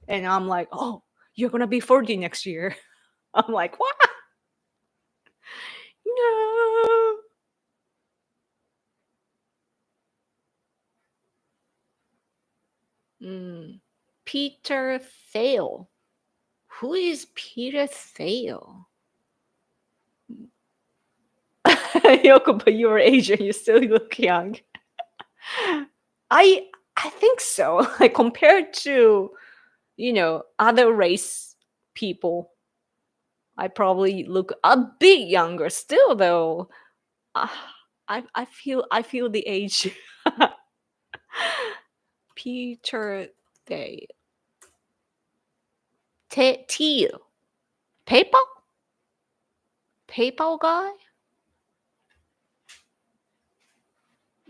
and I'm like, oh, you're gonna be 40 next year. I'm like, what? No. Peter Thiel. Who is Peter Thiel? Yoko, but you're Asian. You still look young. I think so. Like compared to, other race people, I probably look a bit younger. Still, though, I feel the age. Peter Thiel. Thiel. PayPal guy?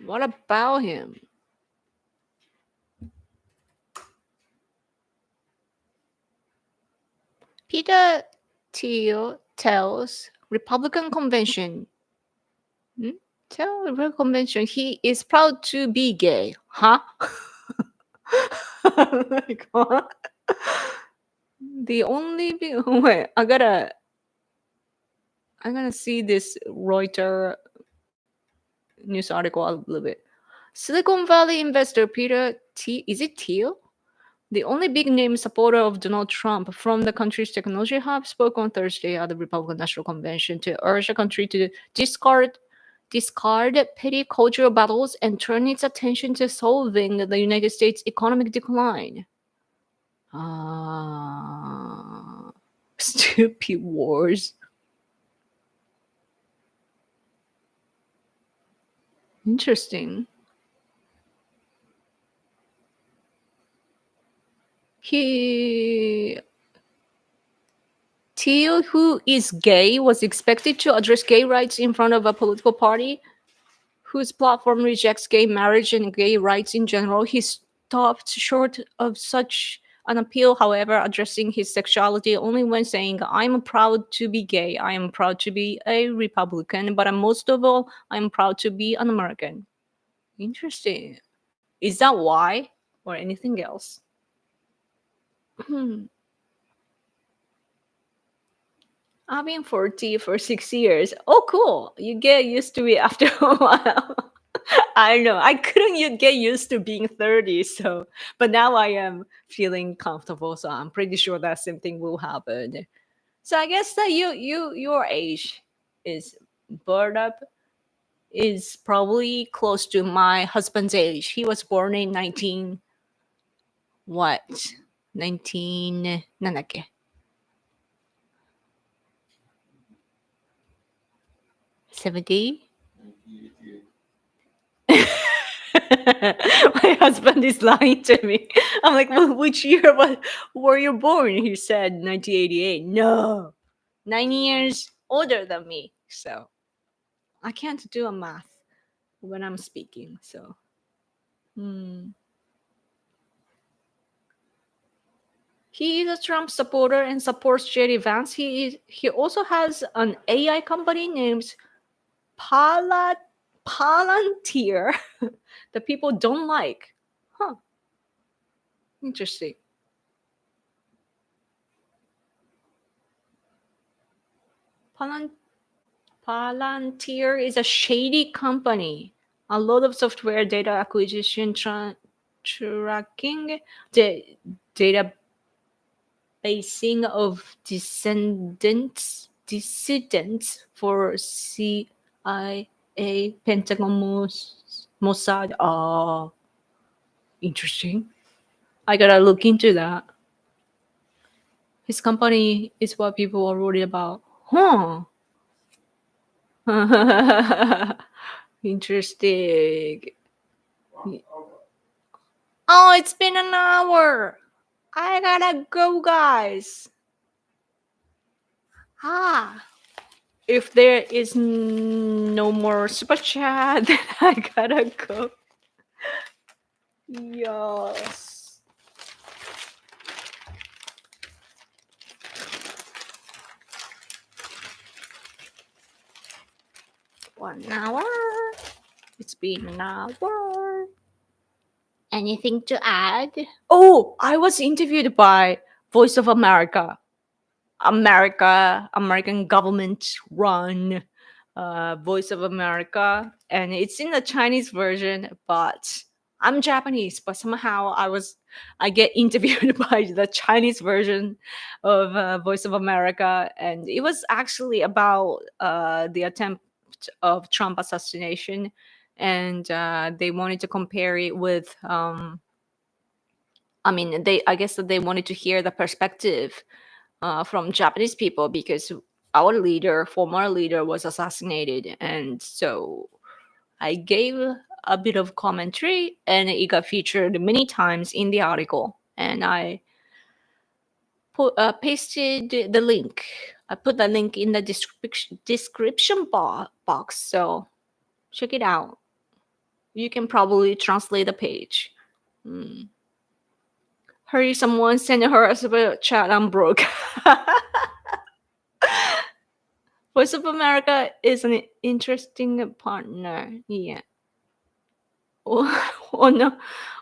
What about him? Peter Thiel tells Republican convention. Tell the Republican convention he is proud to be gay. Huh? Like, what? The only wait, I gotta I'm gonna see this Reuters news article a little bit. Silicon Valley investor Peter is it Thiel? The only big name supporter of Donald Trump from the country's technology hub spoke on Thursday at the Republican National Convention to urge the country to discard petty cultural battles and turn its attention to solving the United States' economic decline. Stupid wars. Interesting. Thiel, who is gay, was expected to address gay rights in front of a political party whose platform rejects gay marriage and gay rights in general. He stopped short of such an appeal, however, addressing his sexuality only when saying, "I'm proud to be gay. I am proud to be a Republican, but most of all, I'm proud to be an American." Interesting. Is that why or anything else? I've been 40 for 6 years. Oh, cool. You get used to it after a while. I don't know. I couldn't get used to being 30, so but now I am feeling comfortable, so I'm pretty sure that same thing will happen. So I guess that your age is birth up is probably close to my husband's age. He was born in 19 what? 19 なんだっけ? 70? My husband is lying to me. I'm like, well, which year were you born? He said 1988. No, 9 years older than me. So I can't do a math when I'm speaking. So, He is a Trump supporter and supports JD Vance. He also has an AI company named Palantir that people don't like. Huh. Interesting. Palantir is a shady company. A lot of software data acquisition tracking, the data basing of dissidents for CIA, Pentagon, Mossad. Oh, interesting. I gotta look into that. His company is what people are worried about. Huh. Interesting. Oh, it's been an hour. I gotta go, guys. If there is no more super chat, then I gotta go. Yes. One hour. It's been an hour. Anything to add? Oh, I was interviewed by Voice of America. American government run Voice of America, and it's in the Chinese version, but I'm Japanese, but somehow I get interviewed by the Chinese version of Voice of America, and it was actually about the attempt of Trump assassination, and they wanted to compare it with I guess that they wanted to hear the perspective from Japanese people because our former leader, was assassinated, and so I gave a bit of commentary, and it got featured many times in the article, and I pasted the link. I put the link in the description box, so check it out. You can probably translate the page. Hurry, someone send her a super chat. I'm broke. Voice of America is an interesting partner. Yeah. Oh no,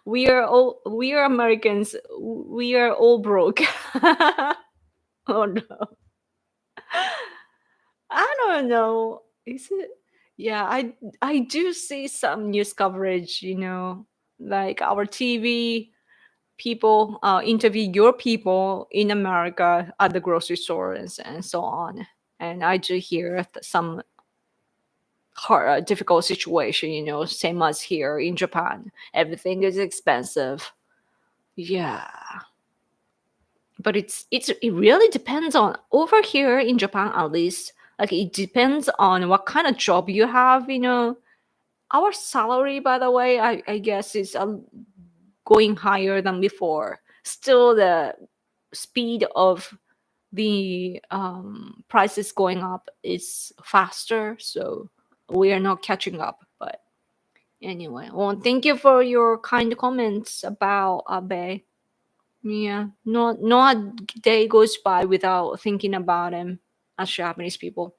we are Americans. We are all broke. Oh no. I don't don't know. Is it? Yeah, I do see some news coverage, like our TV people interview your people in America at the grocery stores and so on. And I do hear some hard, difficult situation, same as here in Japan. Everything is expensive. Yeah. But it really depends on over here in Japan, at least. Like it depends on what kind of job you have. Our salary, by the way, I guess is going higher than before. Still, the speed of the prices going up is faster, so we are not catching up. But anyway, well, thank you for your kind comments about Abe. Yeah, not a day goes by without thinking about him as Japanese people.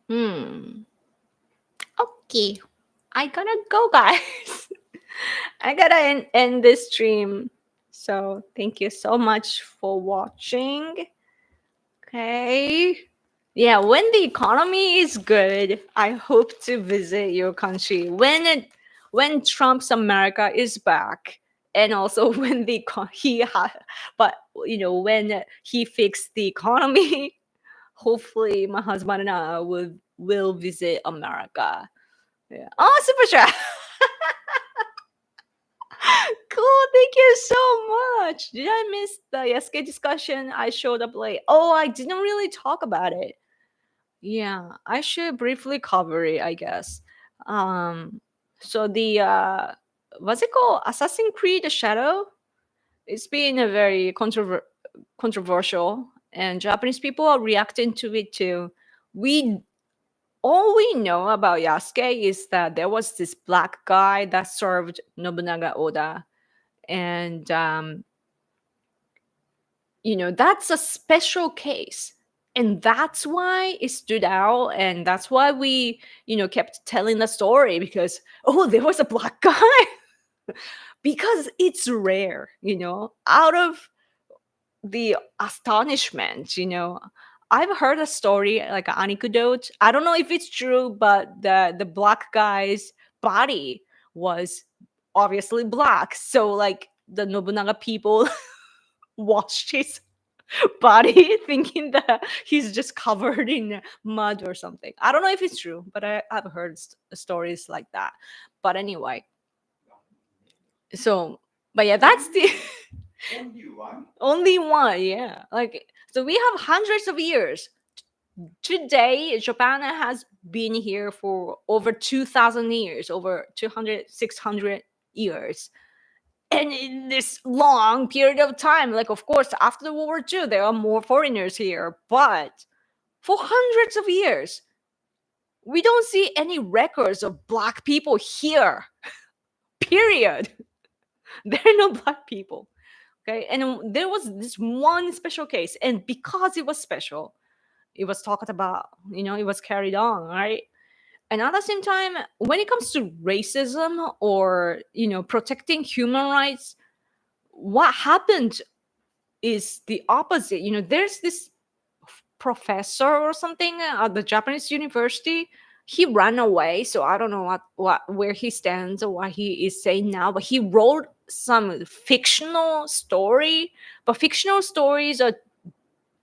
Okay, I gotta go, guys. I gotta end this stream. So thank you so much for watching. Okay. Yeah, when the economy is good, I hope to visit your country. When Trump's America is back, and also when when he fixed the economy, hopefully my husband and I will visit America. Yeah. Oh, super chat. Cool, thank you so much. Did I miss the Yasuke discussion? I showed up late. Oh, I didn't really talk about it. Yeah, I should briefly cover it, I guess. So the what's it called? Assassin's Creed The Shadow? It's been a very controversial, and Japanese people are reacting to it too. All we know about Yasuke is that there was this black guy that served Nobunaga Oda, and that's a special case, and that's why it stood out, and that's why we kept telling the story, because there was a black guy. Because it's rare, out of the astonishment, I've heard a story, like an anecdote. I don't know if it's true, but the black guy's body was obviously black, so like the Nobunaga people washed his body thinking that he's just covered in mud or something. I don't know if it's true, but I've heard stories like that. But anyway, so but yeah, that's the only one. Yeah, like, so we have hundreds of years. Today Japan has been here for over 2,000 years, over 200, 600 years. And in this long period of time, like, of course, after World War II, there are more foreigners here, but for hundreds of years, we don't see any records of black people here. Period. There are no black people. Okay. And there was this one special case. And because it was special, it was talked about, it was carried on, right? And at the same time, when it comes to racism or, protecting human rights, what happened is the opposite. There's this professor or something at the Japanese university. He ran away, so I don't know where he stands or what he is saying now. But he wrote some fictional story. But fictional stories are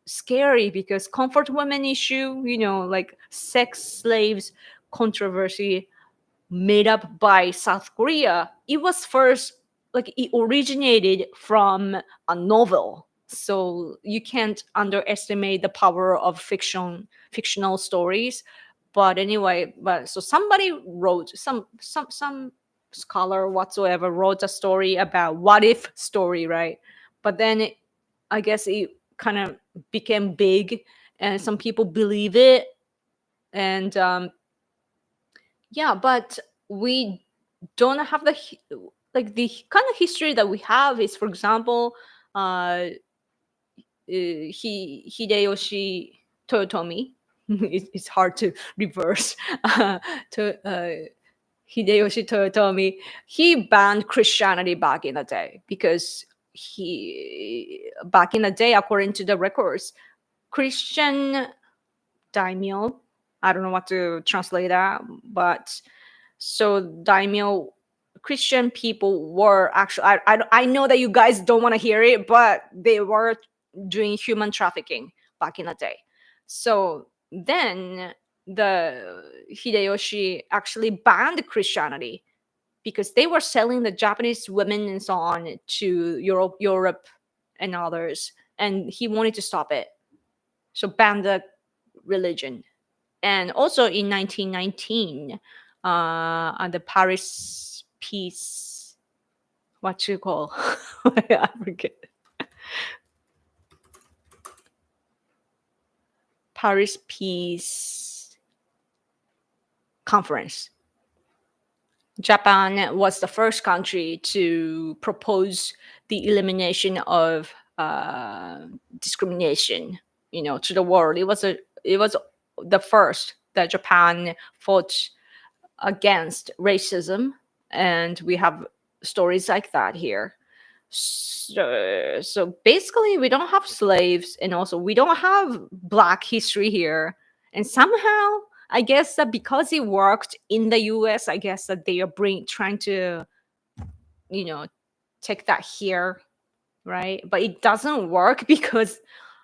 scary because comfort women issue, like sex slaves controversy made up by South Korea. It was first, like, it originated from a novel, so you can't underestimate the power of fictional stories. But anyway, so somebody wrote, some scholar whatsoever wrote a story about what if story, right? But then I guess it kind of became big, and some people believe it. And yeah, but we don't have the kind of history that we have is, for example, Hideyoshi Toyotomi. It's hard to reverse. Hideyoshi Toyotomi, he banned Christianity back in the day because back in the day, according to the records, Christian daimyo. I don't know what to translate that, but so daimyo, Christian people were actually, I know that you guys don't want to hear it, but they were doing human trafficking back in the day. So then the Hideyoshi actually banned Christianity because they were selling the Japanese women and so on to Europe and others, and he wanted to stop it. So ban the religion. And also in 1919, the Paris Peace, what you call? I forget. Paris Peace Conference. Japan was the first country to propose the elimination of discrimination, to the world. It was the first that Japan fought against racism, and we have stories like that here. So basically, we don't have slaves, and also we don't have Black history here. And somehow, I guess that because it worked in the US, I guess that they are trying to, take that here, right? But it doesn't work because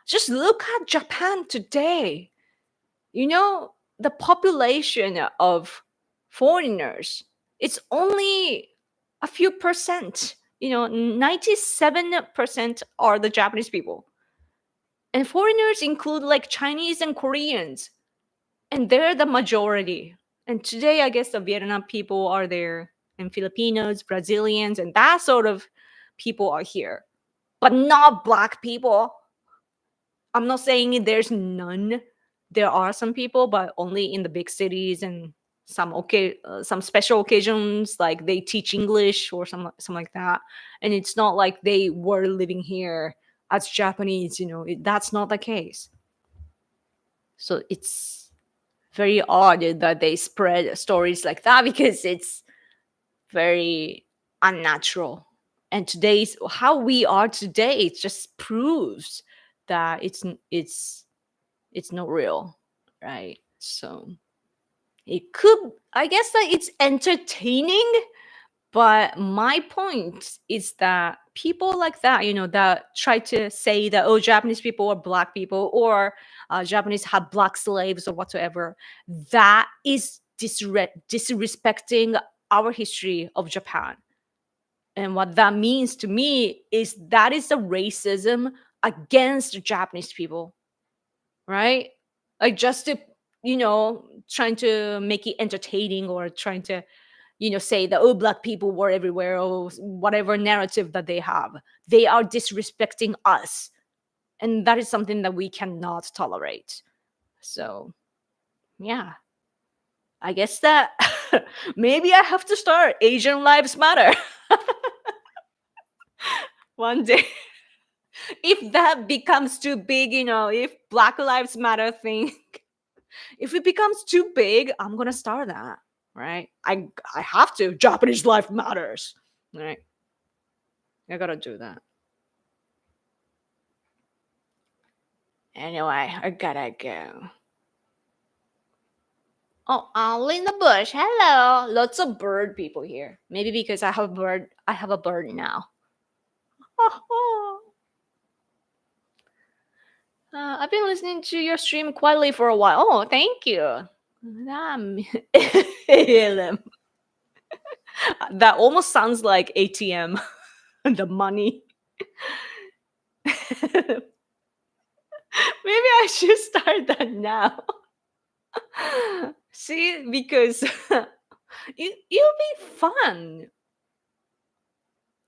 just look at Japan today. The population of foreigners, it's only a few percent. 97% are the Japanese people. And foreigners include like Chinese and Koreans. And they're the majority. And today, I guess the Vietnam people are there, and Filipinos, Brazilians, and that sort of people are here. But not Black people. I'm not saying there's none. There are some people, but only in the big cities and some special occasions, like they teach English or something like that. And it's not like they were living here as Japanese. That's not the case. So it's very odd that they spread stories like that because it's very unnatural. And how we are today, it just proves that it's not real, right? So it could, I guess that it's entertaining, but my point is that people like that, that try to say that, oh, Japanese people are Black people, or Japanese have Black slaves or whatsoever, that is disrespecting our history of Japan. And what that means to me is that is a racism against Japanese people, right? Like just to, trying to make it entertaining, or trying to, say that, oh, Black people were everywhere, or whatever narrative that they have. They are disrespecting us. And that is something that we cannot tolerate. So, yeah. I guess that maybe I have to start Asian Lives Matter one day. If that becomes too big, if Black Lives Matter thing, if it becomes too big, I'm going to start that, right? I have to. Japanese life matters, right? I got to do that. Anyway, I gotta go. Oh, owl in the bush. Hello. Lots of bird people here. Maybe because I have a bird now. I've been listening to your stream quietly for a while. Oh, thank you. That almost sounds like ATM. The money. Maybe I should start that now. See, because it'll be fun.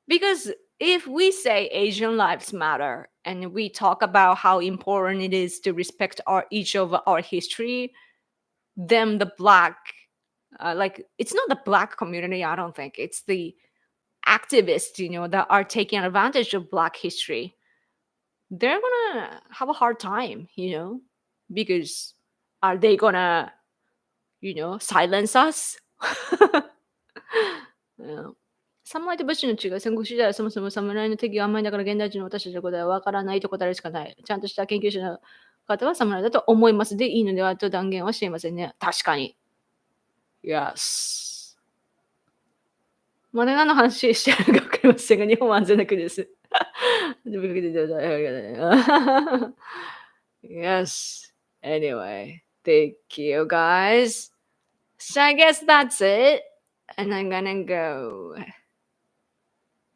Because if we say Asian lives matter and we talk about how important it is to respect each of our history, then the Black, it's not the Black community, I don't think. It's the activists, that are taking advantage of Black history. They're gonna have a hard time, because are they gonna, silence us? Yeah. 侍と武士の違い、戦国時代はそもそも侍の敵が甘いだから現代人の私たちのことは分からないと答えるしかない。ちゃんとした研究者の方は侍だと思いますでいいのではと断言はしていませんね。確かに。Yes。まあ、何の話してるのか分かりませんが、日本は安全な国です。Yes. Anyway, thank you guys. So I guess that's it. And I'm gonna go.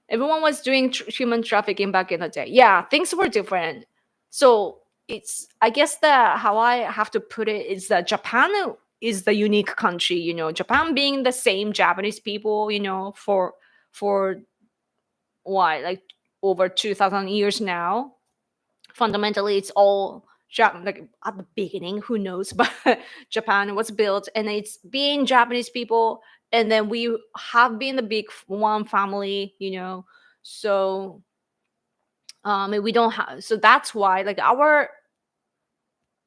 Everyone was doing human trafficking back in the day. Yeah, things were different. So it's, I guess that how I have to put it is that Japan is the unique country, you know, Japan being the same Japanese people, you know, for why, like over 2,000 years now. Fundamentally, it's all like at the beginning, who knows, but Japan was built and it's being Japanese people, and then we have been the big one family, you know. So we don't have, so that's why like our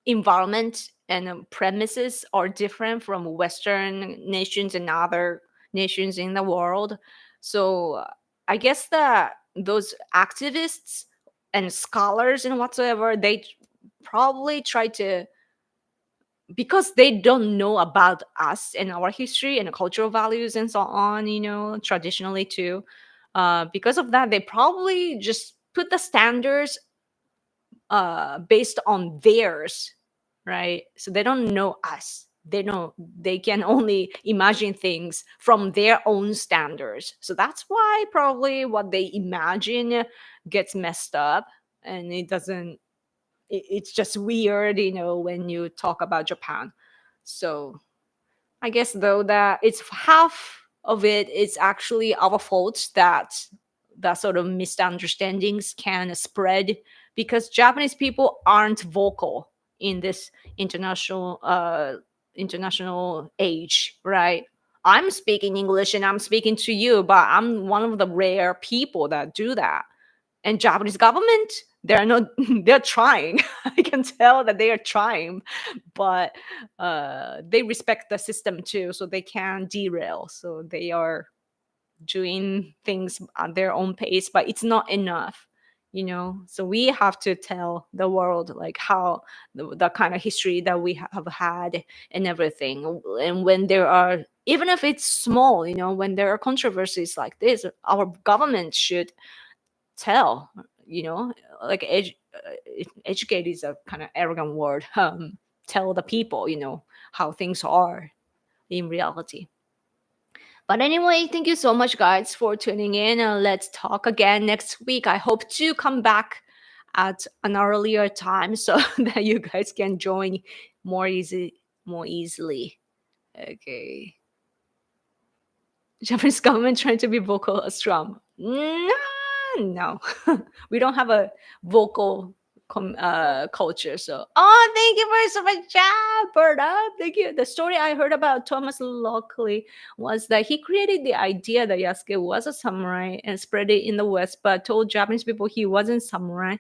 environment and premises are different from Western nations and other nations in the world. So I guess that those activists and scholars and whatsoever, they probably try to, because they don't know about us and our history and cultural values and so on, you know, traditionally too. Because of that, they probably just put the standards based on theirs, right? So they don't know us. They can only imagine things from their own standards. So that's why probably what they imagine gets messed up, and it's just weird, you know, when you talk about Japan. So I guess though that it's half of it is actually our fault that sort of misunderstandings can spread, because Japanese people aren't vocal in this international age, right? I'm speaking English and I'm speaking to you, but I'm one of the rare people that do that. And Japanese government, they're not they're trying. I can tell that they are trying, but they respect the system too, so they can derail. So they are doing things at their own pace, but it's not enough, you know. So we have to tell the world like how the kind of history that we have had and everything. And when there are, even if it's small, you know, when there are controversies like this, our government should tell, you know, like educate is a kind of arrogant word. Tell the people, you know, how things are in reality. But anyway, thank you so much, guys, for tuning in. Let's talk again next week. I hope to come back at an earlier time so that you guys can join more easily. Okay. Japanese government trying to be vocal as Trump. No. We don't have a vocal culture. So, thank you for so much chat, Berta. Thank you. The story I heard about Thomas Lockley was that he created the idea that Yasuke was a samurai and spread it in the West, but told Japanese people he wasn't samurai,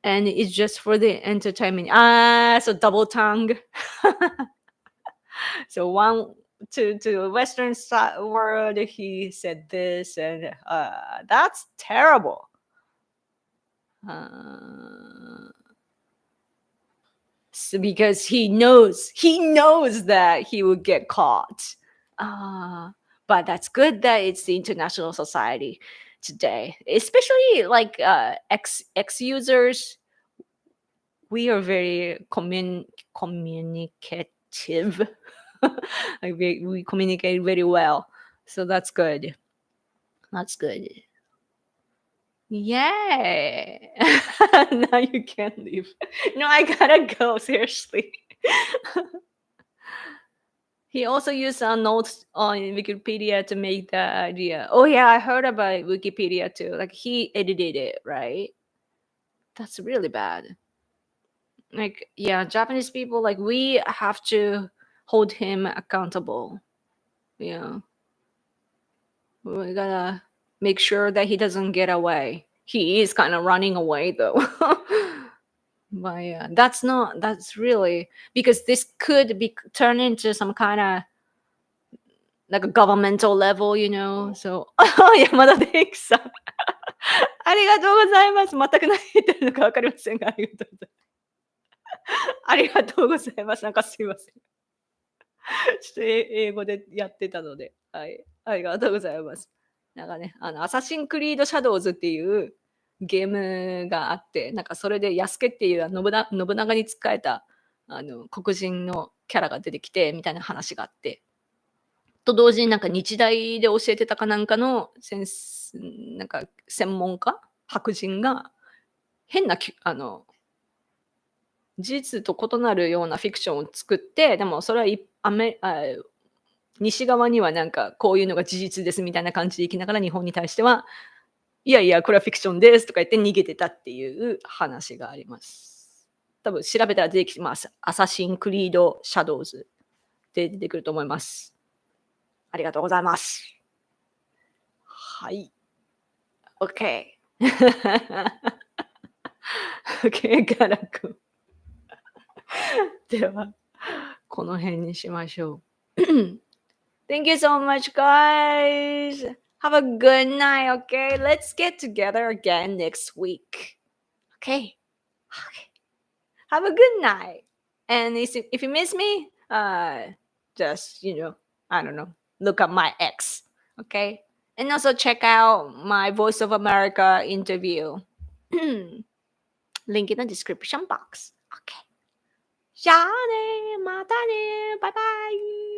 and it's just for the entertainment. So double tongue. So one to Western world, he said this, and that's terrible. So because he knows that he would get caught. But that's good that it's the international society today, especially like ex users. We are very communicative. Like we communicate very well, so that's good. That's good. Yay! Now you can't leave. No, I gotta go, seriously. He also used notes on Wikipedia to make the idea. Oh yeah, I heard about Wikipedia too. Like he edited it, right? That's really bad. Like, yeah, Japanese people, like we have to hold him accountable. Yeah. We gotta make sure that he doesn't get away. He is kind of running away though. But yeah, that's really, because this could be turn into some kind of like a governmental level, you know. So 山田デイクさんありがとうございます。全く何言ってるのか分かりませんが、ありがとうございます。りがとうございます。なんかすいません。ちょっと英語でやってたので、はい。ありがとうございます。なんかね、アサシンクリードシャドウズっていうゲームがあって、なんかそれでヤスケっていう信長に仕えた黒人のキャラが出てきてみたいな話があって、と同時になんか日大で教えてたかなんかのなんか専門家、白人が変な事実と異なるようなフィクションを作って、でもそれはい西側にはなんかこういうのが事実ですみたいな感じで生きながら日本に対しては、いやいや、これはフィクションですとか言って逃げてたっていう話があります。多分調べたら出てきます。アサシンクリードシャドウズで出てくると思います。ありがとうございます。はい。OK。OK、ガラ君。では、この辺にしましょう。Thank you so much, guys. Have a good night, okay? Let's get together again next week. Okay? Okay. Have a good night. And if you miss me, just, I don't know, look at my ex. Okay? And also check out my Voice of America interview. Link in the description box. Okay. じゃあね、またね、バイバイ。